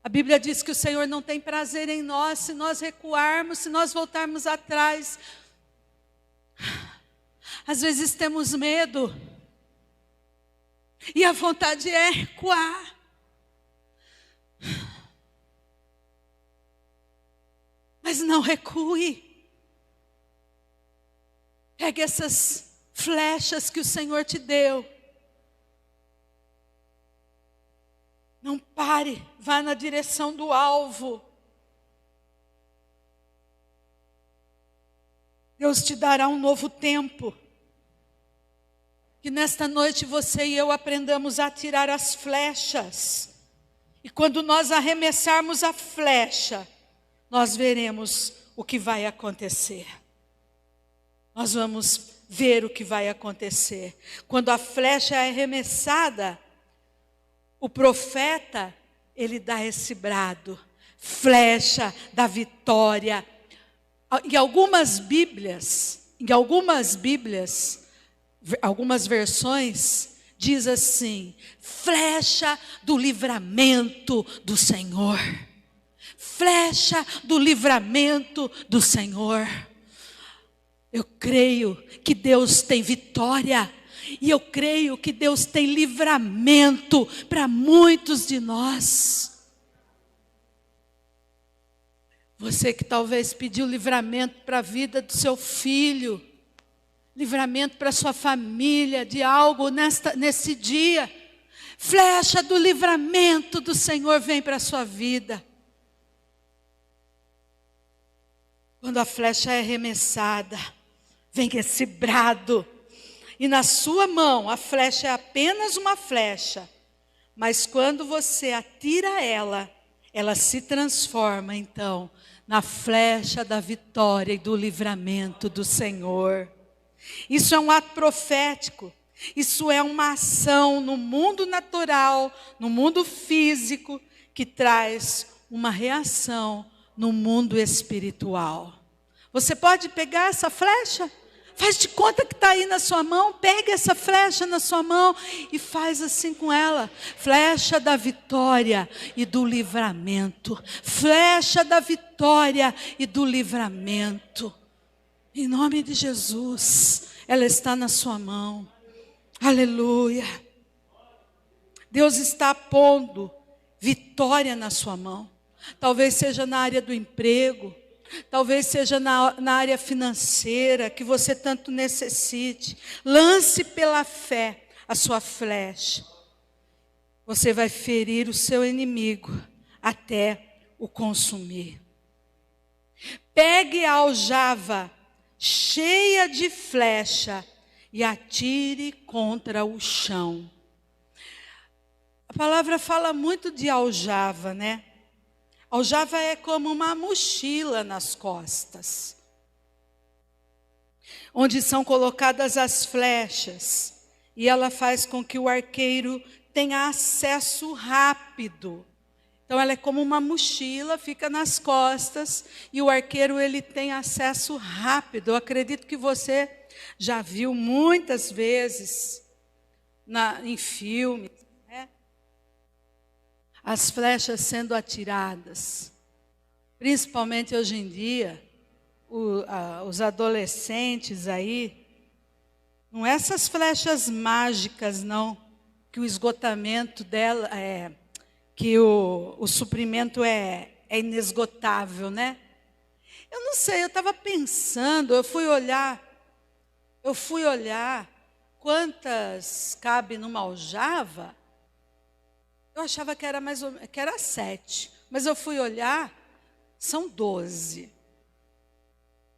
A Bíblia diz que o Senhor não tem prazer em nós se nós recuarmos, se nós voltarmos atrás. Às vezes temos medo. E a vontade é recuar. Mas não recue. Pegue essas flechas que o Senhor te deu. Não pare, vá na direção do alvo. Deus te dará um novo tempo. Que nesta noite você e eu aprendamos a atirar as flechas. E quando nós arremessarmos a flecha, nós veremos o que vai acontecer. Nós vamos ver o que vai acontecer. Quando a flecha é arremessada, o profeta, ele dá esse brado, flecha da vitória. Em algumas Bíblias, algumas versões, diz assim: flecha do livramento do Senhor. Flecha do livramento do Senhor. Eu creio que Deus tem vitória. E eu creio que Deus tem livramento para muitos de nós. Você que talvez pediu livramento para a vida do seu filho, livramento para a sua família, de algo nesse dia. Flecha do livramento do Senhor vem para a sua vida. Quando a flecha é arremessada, vem esse brado. E na sua mão, a flecha é apenas uma flecha. Mas quando você atira ela, ela se transforma então na flecha da vitória e do livramento do Senhor. Isso é um ato profético. Isso é uma ação no mundo natural, no mundo físico, que traz uma reação no mundo espiritual. Você pode pegar essa flecha? Faz de conta que está aí na sua mão, pega essa flecha na sua mão e faz assim com ela. Flecha da vitória e do livramento. Flecha da vitória e do livramento. Em nome de Jesus, ela está na sua mão. Aleluia. Deus está pondo vitória na sua mão. Talvez seja na área do emprego. Talvez seja na área financeira que você tanto necessite. Lance pela fé a sua flecha. Você vai ferir o seu inimigo até o consumir. Pegue a aljava cheia de flecha e atire contra o chão. A palavra fala muito de aljava, né? Aljava é como uma mochila nas costas, onde são colocadas as flechas, e ela faz com que o arqueiro tenha acesso rápido. Então ela é como uma mochila, fica nas costas, e o arqueiro ele tem acesso rápido. Eu acredito que você já viu muitas vezes em filmes, as flechas sendo atiradas. Principalmente hoje em dia, os adolescentes aí, não é essas flechas mágicas não, que o esgotamento dela que o suprimento é inesgotável, né? Eu não sei, eu estava pensando, eu fui olhar quantas cabe numa aljava. Eu achava que era que era 7, mas eu fui olhar, são 12.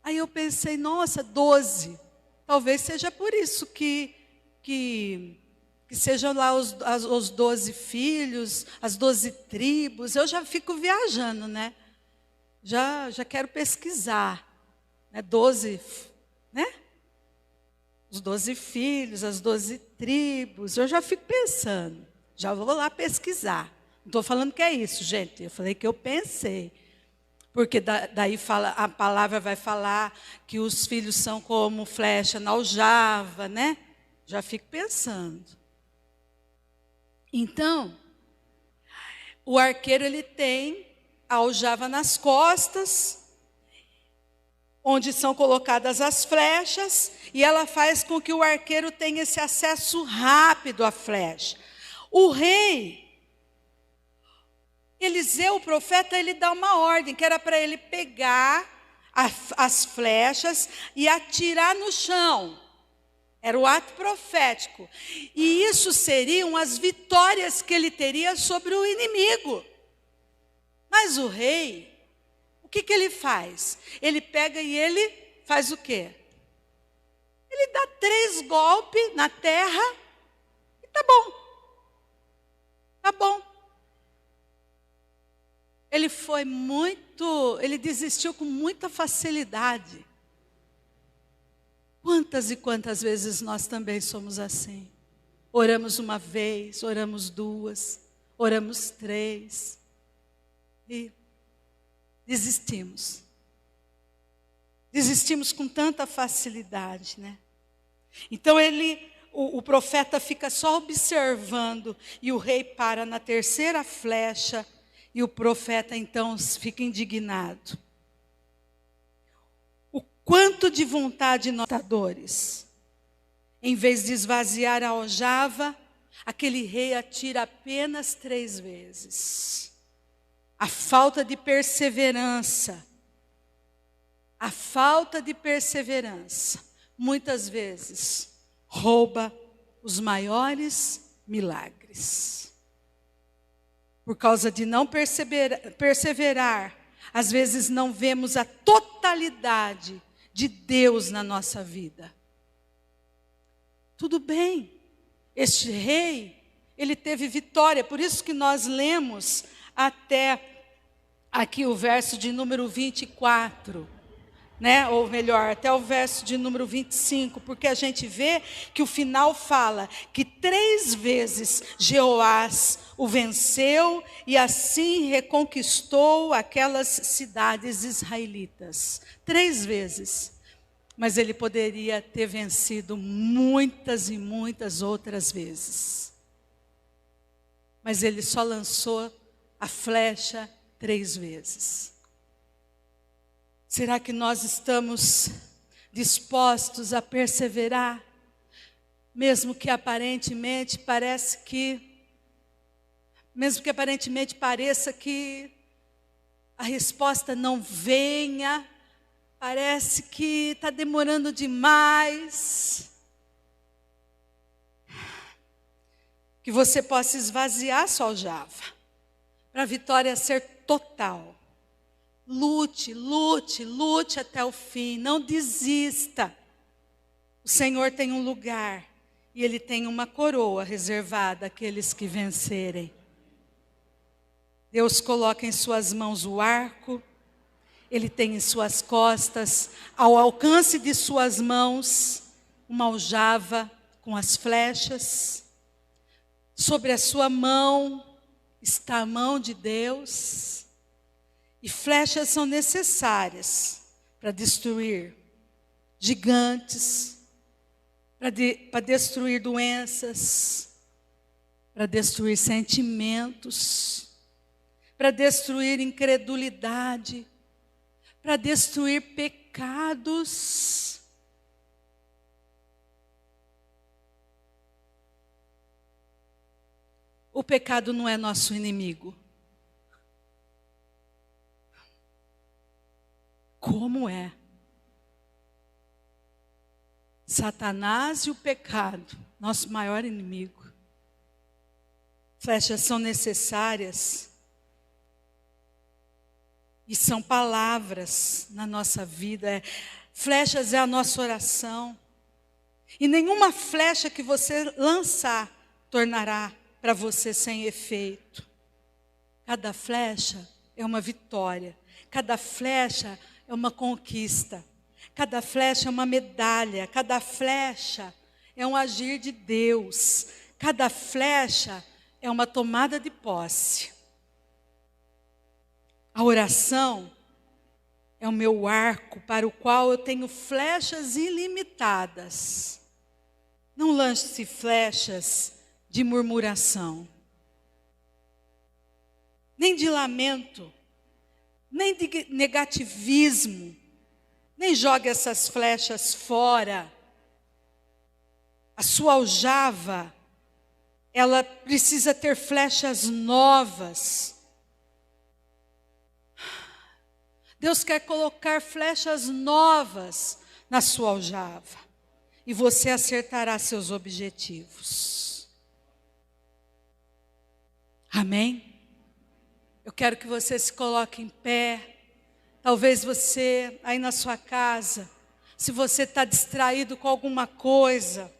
Aí eu pensei, nossa, 12. Talvez seja por isso que sejam lá os 12 filhos, as 12 tribos. Eu já fico viajando, né? Já quero pesquisar. 12, né? Os 12 filhos, as 12 tribos. Eu já fico pensando. Já vou lá pesquisar. Não estou falando que é isso, gente. Eu falei que eu pensei. Porque daí a palavra vai falar que os filhos são como flecha na aljava, né? Já fico pensando. Então, o arqueiro ele tem a aljava nas costas, onde são colocadas as flechas, e ela faz com que o arqueiro tenha esse acesso rápido à flecha. O rei, Eliseu, o profeta, ele dá uma ordem, que era para ele pegar as flechas e atirar no chão. Era o ato profético. E isso seriam as vitórias que ele teria sobre o inimigo. Mas o rei, o que ele faz? Ele pega e ele faz o quê? Ele dá 3 golpes na terra e tá bom. Tá bom. Ele desistiu com muita facilidade. Quantas e quantas vezes nós também somos assim? Oramos uma vez, oramos 2, oramos 3 e desistimos. Desistimos com tanta facilidade, né? Então o profeta fica só observando e o rei para na 3ª flecha e o profeta então fica indignado. O quanto de vontade nós temos. Em vez de esvaziar a aljava, aquele rei atira apenas 3 vezes. A falta de perseverança. A falta de perseverança, muitas vezes, rouba os maiores milagres. Por causa de não perseverar, às vezes não vemos a totalidade de Deus na nossa vida. Tudo bem, este rei, ele teve vitória, por isso que nós lemos até aqui o verso de número 24. Né? Ou melhor, até o verso de número 25, porque a gente vê que o final fala que 3 vezes Jeoás o venceu e assim reconquistou aquelas cidades israelitas. 3 vezes. Mas ele poderia ter vencido muitas e muitas outras vezes. Mas ele só lançou a flecha 3 vezes. Será que nós estamos dispostos a perseverar? Mesmo que aparentemente pareça que a resposta não venha, parece que está demorando demais. Que você possa esvaziar sua aljava, para a vitória ser total. Lute, lute, lute até o fim, não desista. O Senhor tem um lugar e Ele tem uma coroa reservada àqueles que vencerem. Deus coloca em suas mãos o arco, Ele tem em suas costas, ao alcance de suas mãos, uma aljava com as flechas. Sobre a sua mão está a mão de Deus. E flechas são necessárias para destruir gigantes, para destruir doenças, para destruir sentimentos, para destruir incredulidade, para destruir pecados. O pecado não é nosso inimigo. Como é? Satanás e o pecado, nosso maior inimigo. Flechas são necessárias e são palavras na nossa vida. Flechas é a nossa oração. E nenhuma flecha que você lançar tornará para você sem efeito. Cada flecha é uma vitória. Cada flecha é uma conquista. Cada flecha é uma medalha. Cada flecha é um agir de Deus. Cada flecha é uma tomada de posse. A oração é o meu arco para o qual eu tenho flechas ilimitadas. Não lance flechas de murmuração, nem de lamento, nem de negativismo, nem jogue essas flechas fora. A sua aljava, ela precisa ter flechas novas. Deus quer colocar flechas novas na sua aljava. E você acertará seus objetivos. Amém? Eu quero que você se coloque em pé. Talvez você, aí na sua casa, se você está distraído com alguma coisa,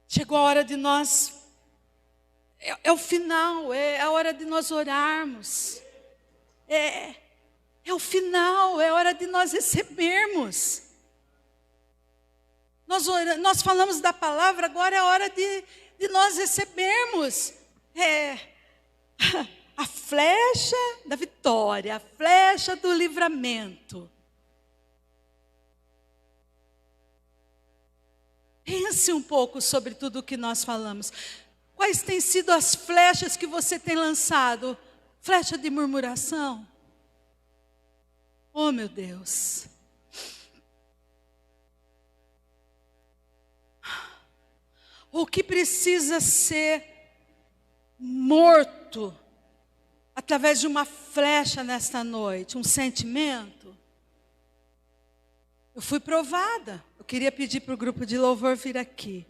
chegou a hora de nós, é o final, é a hora de nós orarmos. É o final, é a hora de nós recebermos. Nós falamos da palavra, agora é a hora de nós recebermos. A flecha da vitória, a flecha do livramento. Pense um pouco sobre tudo o que nós falamos. Quais têm sido as flechas que você tem lançado? Flecha de murmuração? Oh, meu Deus. O que precisa ser morto através de uma flecha nesta noite? Um sentimento? Eu fui provada. Eu queria pedir para o grupo de louvor vir aqui.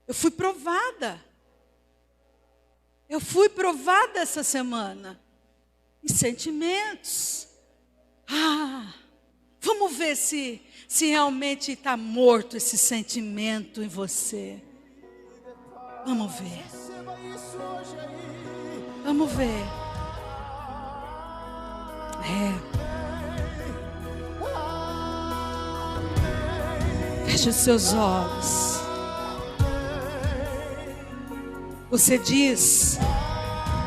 Eu fui provada. Eu fui provada essa semana. Em sentimentos. Vamos ver se realmente está morto esse sentimento em você. Vamos ver. Vamos ver. Feche os seus olhos. Você diz,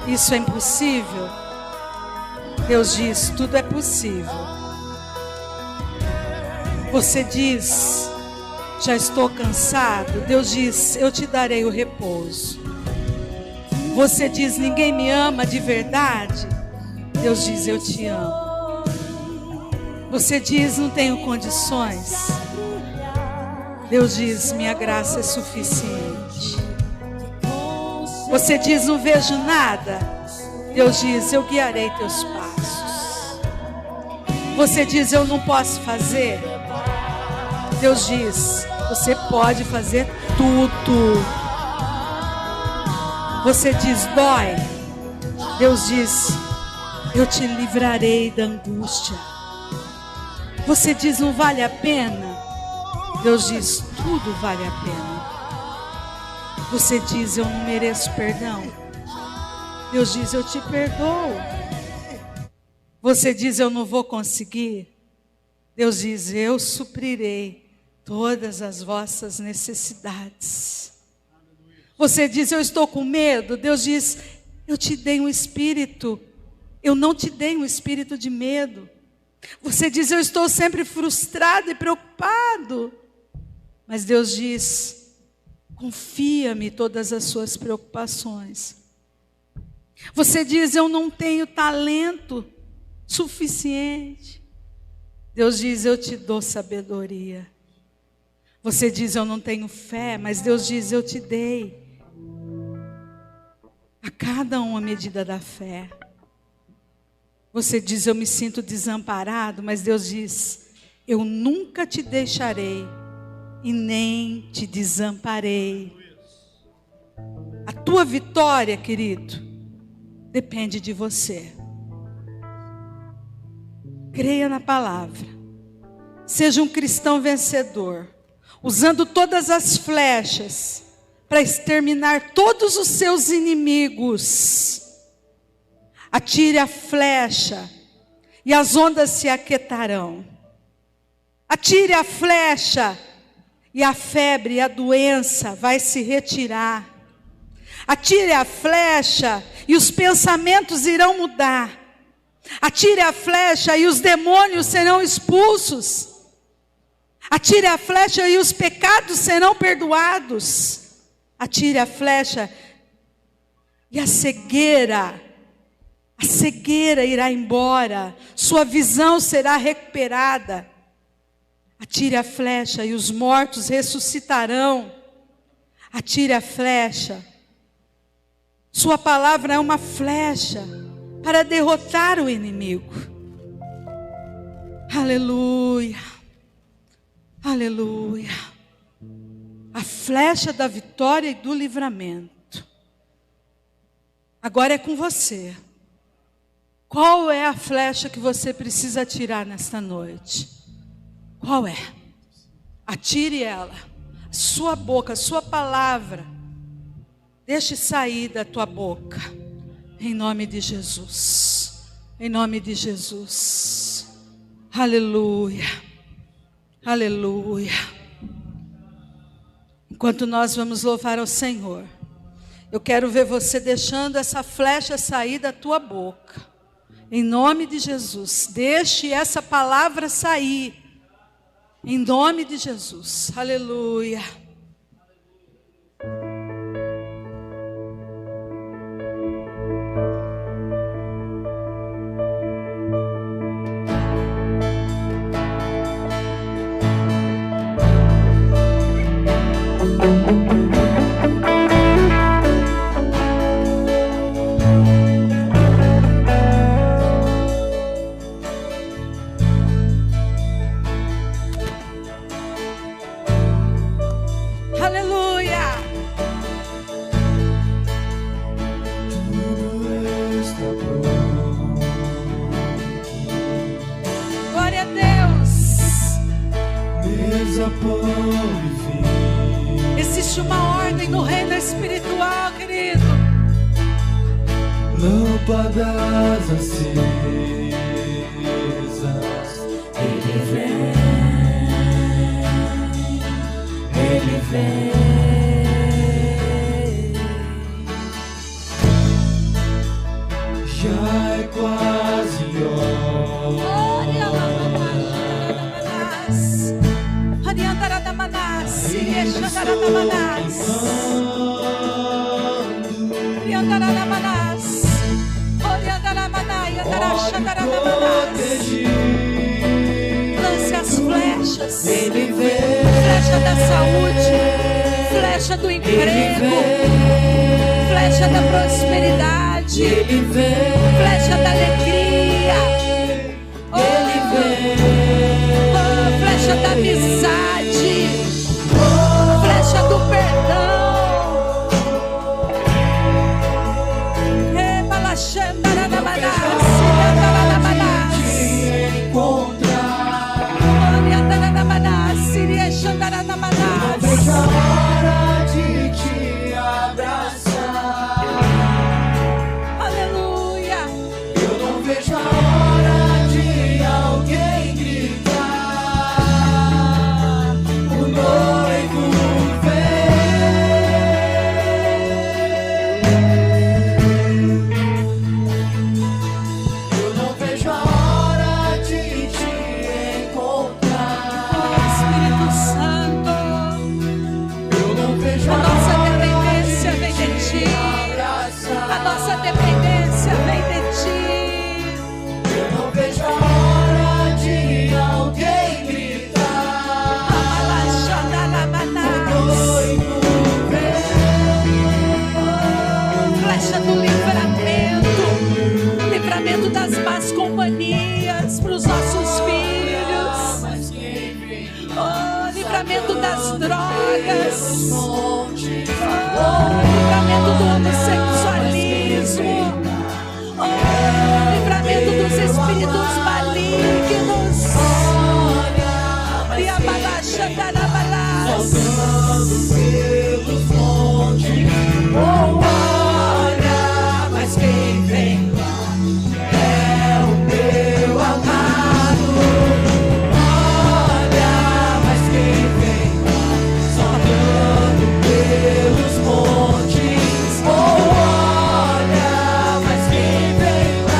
isso é impossível. Deus diz, tudo é possível. Você diz, já estou cansado. Deus diz, eu te darei o repouso. Você diz, ninguém me ama de verdade. Deus diz, eu te amo. Você diz, não tenho condições. Deus diz, minha graça é suficiente. Você diz, não vejo nada. Deus diz, eu guiarei teus passos. Você diz, eu não posso fazer. Deus diz, você pode fazer tudo. Você diz, dói. Deus diz, eu te livrarei da angústia. Você diz, não vale a pena. Deus diz, tudo vale a pena. Você diz, eu não mereço perdão. Deus diz, eu te perdoo. Você diz, eu não vou conseguir. Deus diz, eu suprirei todas as vossas necessidades. Você diz, eu estou com medo. Deus diz, eu te dei um espírito. Eu não te dei um espírito de medo. Você diz, eu estou sempre frustrado e preocupado. Mas Deus diz, confia-me todas as suas preocupações. Você diz, eu não tenho talento suficiente. Deus diz, eu te dou sabedoria. Você diz, eu não tenho fé, mas Deus diz, eu te dei. A cada um a medida da fé. Você diz, eu me sinto desamparado, mas Deus diz, eu nunca te deixarei e nem te desamparei. A tua vitória, querido, depende de você. Creia na palavra. Seja um cristão vencedor, usando todas as flechas para exterminar todos os seus inimigos. Atire a flecha e as ondas se aquietarão. Atire a flecha e a febre e a doença vai se retirar. Atire a flecha e os pensamentos irão mudar. Atire a flecha e os demônios serão expulsos. Atire a flecha e os pecados serão perdoados. Atire a flecha e a cegueira irá embora. Sua visão será recuperada. Atire a flecha e os mortos ressuscitarão. Atire a flecha. Sua palavra é uma flecha. para derrotar o inimigo. Aleluia, aleluia. A flecha da vitória e do livramento. Agora é com você. Qual é a flecha que você precisa atirar nesta noite? Qual é? Atire ela. Sua boca, sua palavra. Deixe sair da tua boca. Em nome de Jesus. Em nome de Jesus. Aleluia. Aleluia. Enquanto nós vamos louvar ao Senhor, eu quero ver você deixando essa flecha sair da tua boca. Em nome de Jesus. Deixe essa palavra sair. Em nome de Jesus. Aleluia. Existe uma ordem no reino espiritual, querido. Lâmpadas acesas, Ele vem, Ele vem. Já é quase hora. Lance as flechas. Ele vem. Flecha da saúde, flecha do emprego, flecha da prosperidade, Ele vem. flecha da alegria, Ele vem. flecha da amizade, flecha do perdão. Vejo a hora de te abraçar. Aleluia. Eu não vejo a hora de alguém gritar. O noivo vem. Eu não vejo a hora de te encontrar. Espírito Santo, Vejo a a nossa hora dependência vem de de ti. te abraçar. A nossa dependência vem de ti. Eu não vejo a hora de alguém gritar. Noivo vem. Flecha do livramento, livramento das más companhias para os nossos filhos. Mas quem vem Oh, livramento das drogas. longe, Livramento do homossexualismo. Oh, livramento dos espíritos malignos. E a balacha darabalás. pelos montes. Olha, mas quem vem lá é o meu amado. Olha, mas quem vem lá saltando pelos montes. Olha, mas quem vem lá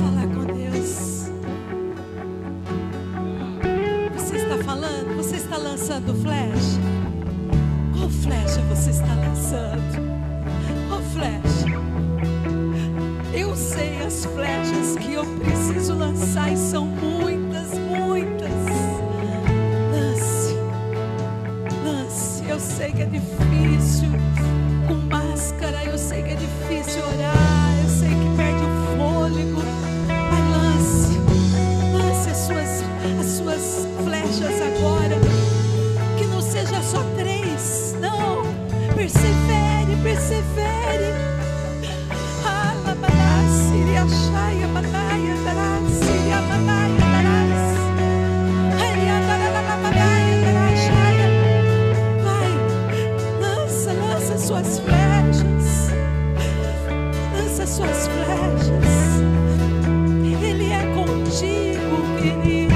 falar com Deus. Você está falando? Você está lançando flecha? Qual flecha você está lançando? Qual flecha? Eu sei as flechas que eu preciso lançar e são muitas, muitas. Lance, lance. Eu sei que é difícil com máscara, eu sei que é difícil orar, eu sei que perde o fôlego, mas lance, lance as suas flechas agora, que não seja só 3, não, persevere, persevere. Vai, lança suas flechas, lança suas flechas. Ele é contigo, querido.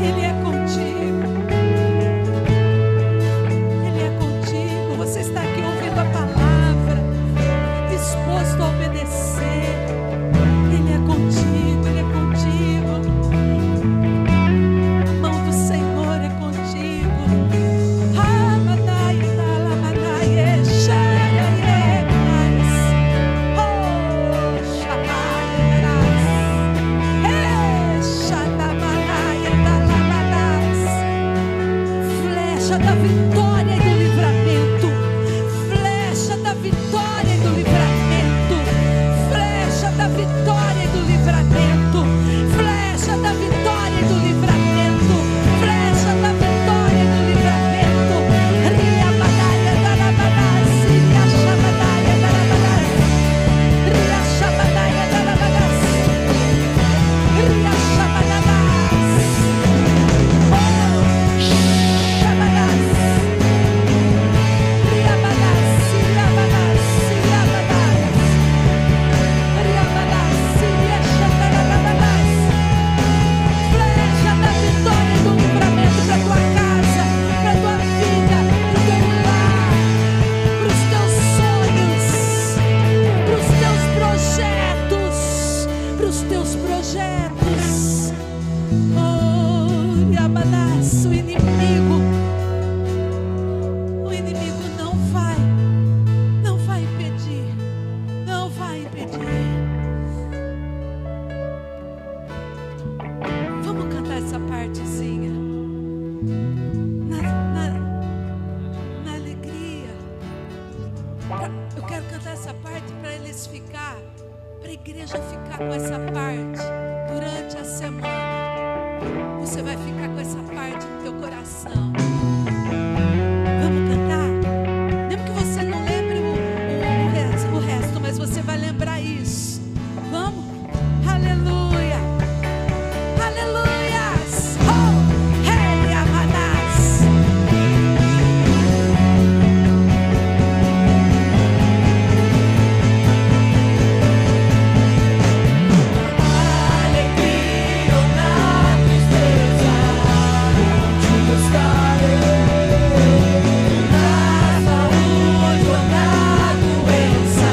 Ele é contigo. Ele é contigo. Você está aqui ouvindo a palavra, disposto a obedecer. Ele é contigo, Ele é contigo. A mão do Senhor é contigo. Flecha da vitória e do livramento. Flecha da vitória e do livramento. Flecha da vitória e do livramento. Flecha da vitória e do livramento. Flecha da vitória e do livramento. Ria badaia da labadás, ria chabadaia da labadás, ria chabadaia da labadás, ria chabadabás, oh chabadás, ria badás, ria badás, ria badás, ria badás, ria chabadabás. Flecha da vitória e do livramento para tua casa, para tua vida, para o teu lar, para os teus sonhos, para os teus projetos, para os teus projetos. Oh, Yamanás, o inimigo não vai impedir, não vai impedir. Vamos cantar essa partezinha na alegria. Eu quero cantar essa parte para eles ficar, para a igreja ficar com essa parte durante a semana. Você vai ficar com essa parte no teu coração. Vamos cantar? Mesmo que você não lembre o resto, mas você vai lembrar isso. Vamos? Aleluia! Aleluias! Oh! Hey, Amanás! Alegria ou na tristeza, onde eu estarei. Na saúde ou na doença,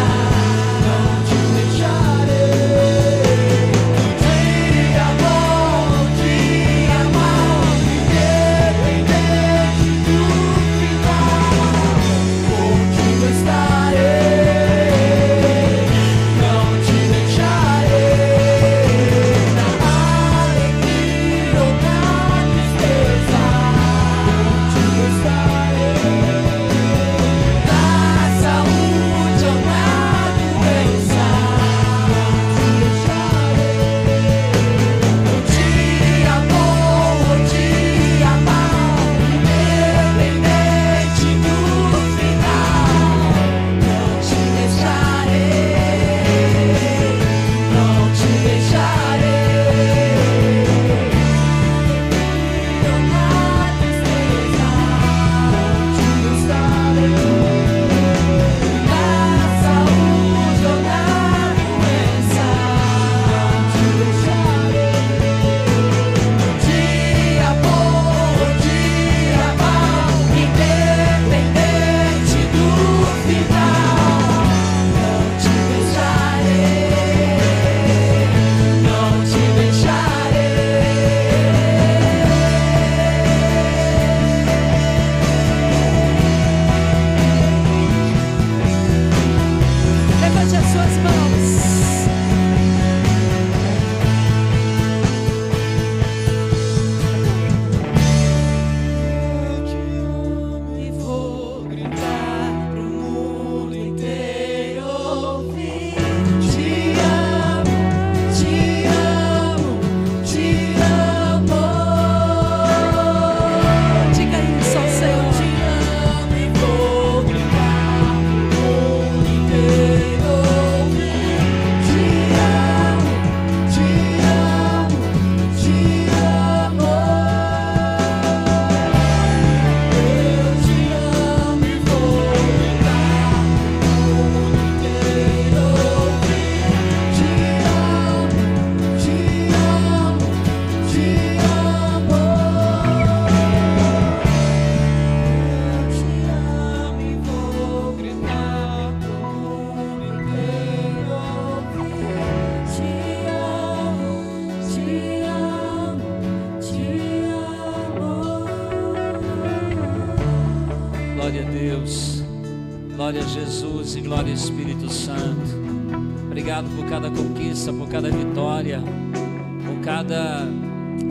não te deixarei. Glória a Jesus e glória ao Espírito Santo. Obrigado por cada conquista, por cada vitória, por cada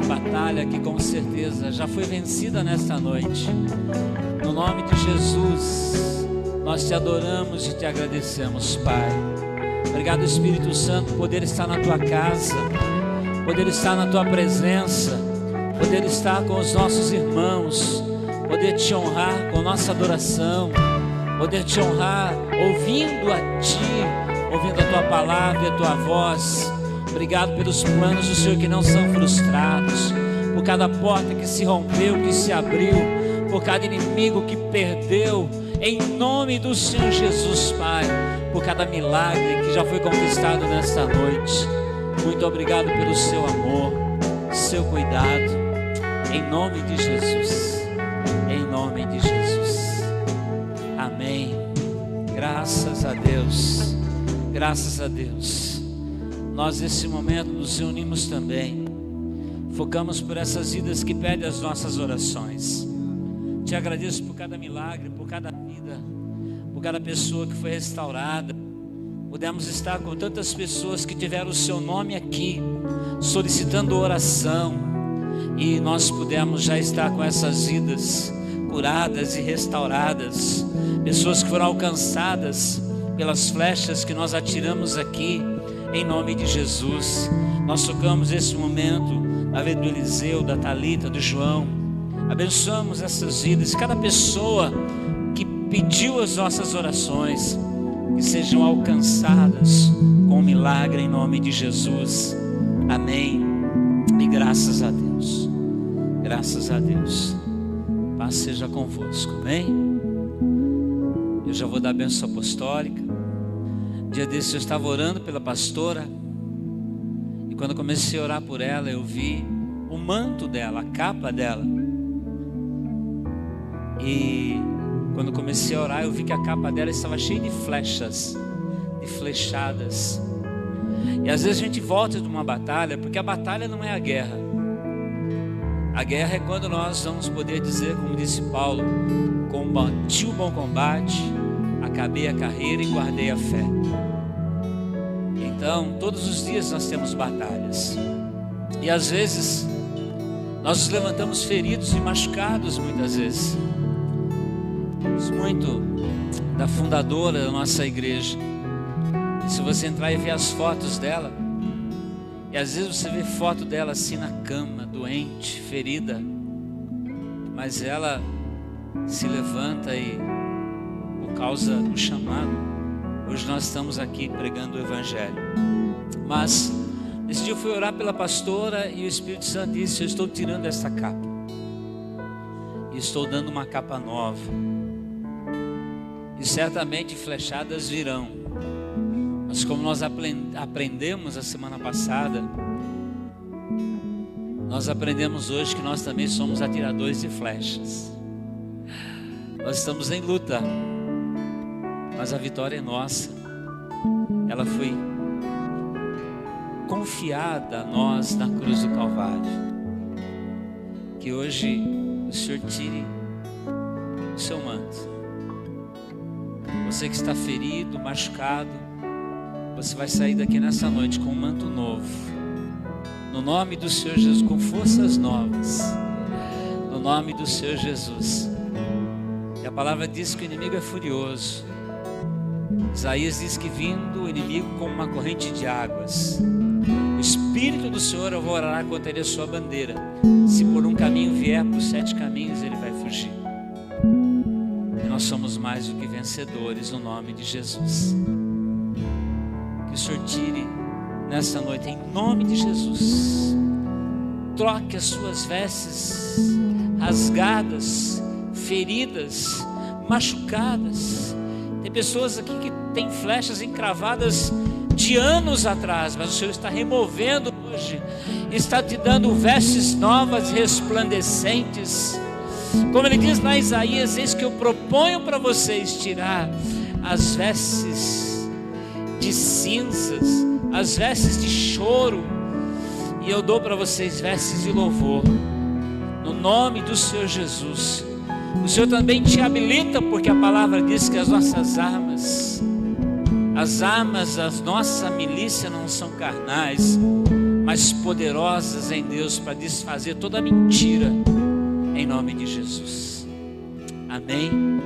batalha que com certeza já foi vencida nesta noite. No nome de Jesus, nós te adoramos e te agradecemos, Pai. Obrigado, Espírito Santo, poder estar na tua casa, poder estar na tua presença, poder estar com os nossos irmãos, poder te honrar com nossa adoração, poder te honrar ouvindo a ti, ouvindo a tua palavra e a tua voz. Obrigado pelos planos do Senhor que não são frustrados, por cada porta que se rompeu, que se abriu, por cada inimigo que perdeu, em nome do Senhor Jesus, Pai, por cada milagre que já foi conquistado nesta noite. Muito obrigado pelo seu amor, seu cuidado, em nome de Jesus, em nome de Jesus, amém. Graças a Deus, graças a Deus. Nós nesse momento nos reunimos também, focamos por essas vidas que pedem as nossas orações. Te agradeço por cada milagre, por cada vida, por cada pessoa que foi restaurada. Pudemos estar com tantas pessoas que tiveram o seu nome aqui, solicitando oração, e nós pudemos já estar com essas vidas curadas e restauradas, pessoas que foram alcançadas pelas flechas que nós atiramos aqui, em nome de Jesus. Nós tocamos esse momento a vida do Eliseu, da Thalita, do João. Abençoamos essas vidas, cada pessoa que pediu as nossas orações, que sejam alcançadas com um milagre em nome de Jesus, amém. E graças a Deus, graças a Deus. Paz seja convosco, amém. Eu já vou dar a bênção apostólica. Dia desse eu estava orando pela pastora, e quando eu comecei a orar por ela, eu vi o manto dela, a capa dela. E quando eu comecei a orar, eu vi que a capa dela estava cheia de flechas, de flechadas. E às vezes a gente volta de uma batalha, porque a batalha não é a guerra. A guerra é quando nós vamos poder dizer, como disse Paulo: combati o bom combate, acabei a carreira e guardei a fé. Então, todos os dias nós temos batalhas. E às vezes, nós nos levantamos feridos e machucados muitas vezes. Muito da fundadora da nossa igreja. E se você entrar e ver as fotos dela, e às vezes você vê foto dela assim na cama, doente, ferida, mas ela se levanta e, por causa do chamado, hoje nós estamos aqui pregando o Evangelho. Mas nesse dia eu fui orar pela pastora e o Espírito Santo disse: eu estou tirando essa capa e estou dando uma capa nova, e certamente flechadas virão. Mas como nós aprendemos a semana passada, nós aprendemos hoje que nós também somos atiradores de flechas. Nós estamos em luta, mas a vitória é nossa. Ela foi confiada a nós na cruz do Calvário. Que hoje o Senhor tire o seu manto. Você que está ferido, machucado, você vai sair daqui nessa noite com um manto novo, no nome do Senhor Jesus, com forças novas, no nome do Senhor Jesus. E a palavra diz que o inimigo é furioso. Isaías diz que vindo o inimigo como uma corrente de águas, o Espírito do Senhor alvorará contra ele a sua bandeira. Se por um caminho vier, por 7 caminhos ele vai fugir. E nós somos mais do que vencedores no nome de Jesus. Que o Senhor tire nessa noite, em nome de Jesus. Troque as suas vestes rasgadas, feridas, machucadas. Tem pessoas aqui que têm flechas encravadas de anos atrás, mas o Senhor está removendo hoje, está te dando vestes novas, resplandecentes. Como ele diz lá em Isaías: eis que eu proponho para vocês tirar as vestes de cinzas, as vestes de choro, e eu dou para vocês vestes de louvor, no nome do Senhor Jesus. O Senhor também te habilita, porque a palavra diz que as nossas armas, as armas da nossa milícia não são carnais, mas poderosas em Deus para desfazer toda mentira, em nome de Jesus. Amém?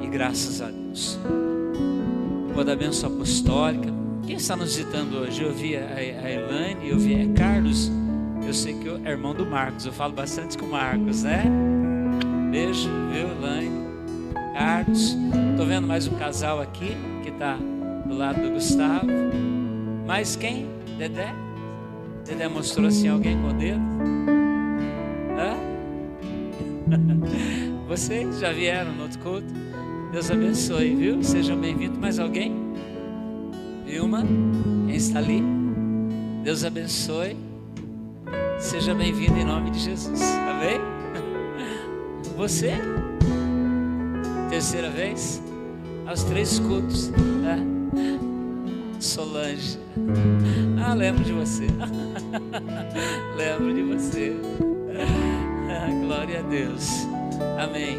E graças a Deus. Vou dar bênção apostólica. Quem está nos visitando hoje? Eu vi a Elaine, eu vi a Carlos. Eu sei que é irmão do Marcos, eu falo bastante com o Marcos, né? Beijo, viu, Elaine? Carlos. Estou vendo mais um casal aqui, que está do lado do Gustavo. Mais quem? Dedé? Dedé mostrou assim alguém com o dedo? Hã? Vocês já vieram no outro culto? Deus abençoe, viu? Sejam bem-vindos. Mais alguém? Vilma? Quem está ali? Deus abençoe. Seja bem-vindo em nome de Jesus. Amém? Você? Terceira vez? Aos 3 cultos. Né? Solange. Ah, lembro de você. Lembro de você. Glória a Deus. Amém.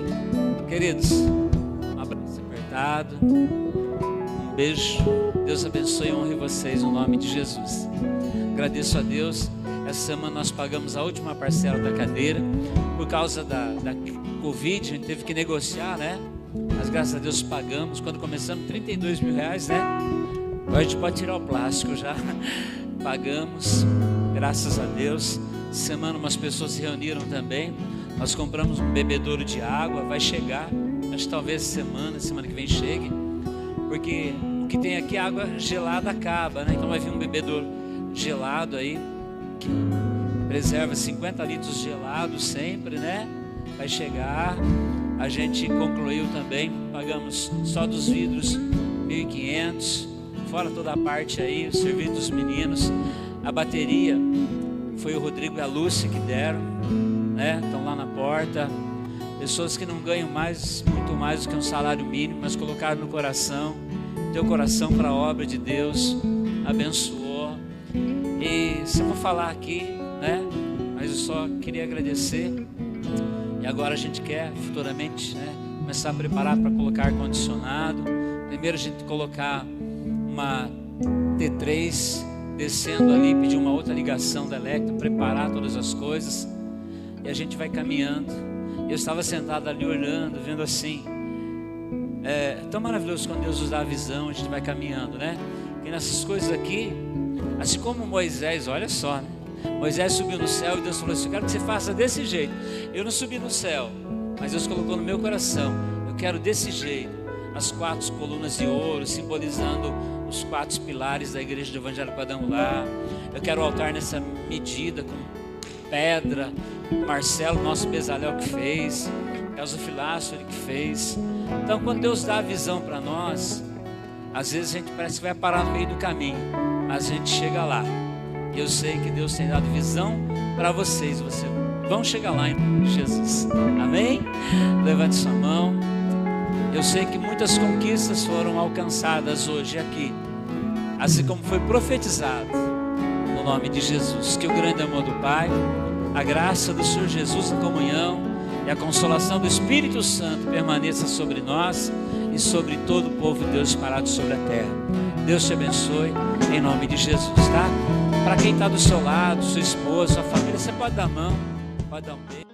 Queridos, um abraço apertado. Um beijo. Deus abençoe e honre vocês no nome de Jesus. Agradeço a Deus. Essa semana nós pagamos a última parcela da cadeira. Por causa da Covid, a gente teve que negociar, né? Mas graças a Deus pagamos. Quando começamos, 32 mil reais, né? Agora a gente pode tirar o plástico já. Pagamos, graças a Deus. Semana umas pessoas se reuniram também. Nós compramos um bebedouro de água. Vai chegar, acho que talvez semana que vem chegue. Porque o que tem aqui, água gelada acaba, né? Então vai vir um bebedouro gelado aí, que preserva 50 litros gelados sempre, né? Vai chegar. A gente concluiu também, pagamos só dos vidros 1.500, fora toda a parte aí, o serviço dos meninos. A bateria foi o Rodrigo e a Lúcia que deram, né? Estão lá na porta. Pessoas que não ganham muito mais do que um salário mínimo, mas colocaram no coração, teu coração para a obra de Deus, abençoou. E se eu vou falar aqui, né? Mas eu só queria agradecer. E agora a gente quer futuramente, né, começar a preparar para colocar ar-condicionado. Primeiro a gente colocar uma T3 descendo ali, pedir uma outra ligação da Electra, preparar todas as coisas. E a gente vai caminhando. Eu estava sentado ali olhando, vendo assim. É tão maravilhoso quando Deus nos dá a visão, a gente vai caminhando, né? E nessas coisas aqui, assim como Moisés, olha só, né? Moisés subiu no céu e Deus falou assim: eu quero que você faça desse jeito. Eu não subi no céu, mas Deus colocou no meu coração: eu quero desse jeito. As 4 colunas de ouro, simbolizando os 4 pilares da igreja do Evangelho Quadrangular. Eu quero o altar nessa medida, com pedra. Marcelo, nosso Bezalel, que fez. Elza Filácio, ele que fez. Então, quando Deus dá a visão para nós, às vezes a gente parece que vai parar no meio do caminho, mas a gente chega lá. E eu sei que Deus tem dado visão para vocês. Vocês vão chegar lá em Jesus. Amém? Levante sua mão. Eu sei que muitas conquistas foram alcançadas hoje aqui, assim como foi profetizado, no nome de Jesus. Que o grande amor do Pai, a graça do Senhor Jesus, a comunhão e a consolação do Espírito Santo permaneça sobre nós e sobre todo o povo de Deus parado sobre a terra. Deus te abençoe em nome de Jesus, tá? Para quem está do seu lado, sua esposa, sua família, você pode dar a mão, pode dar um beijo.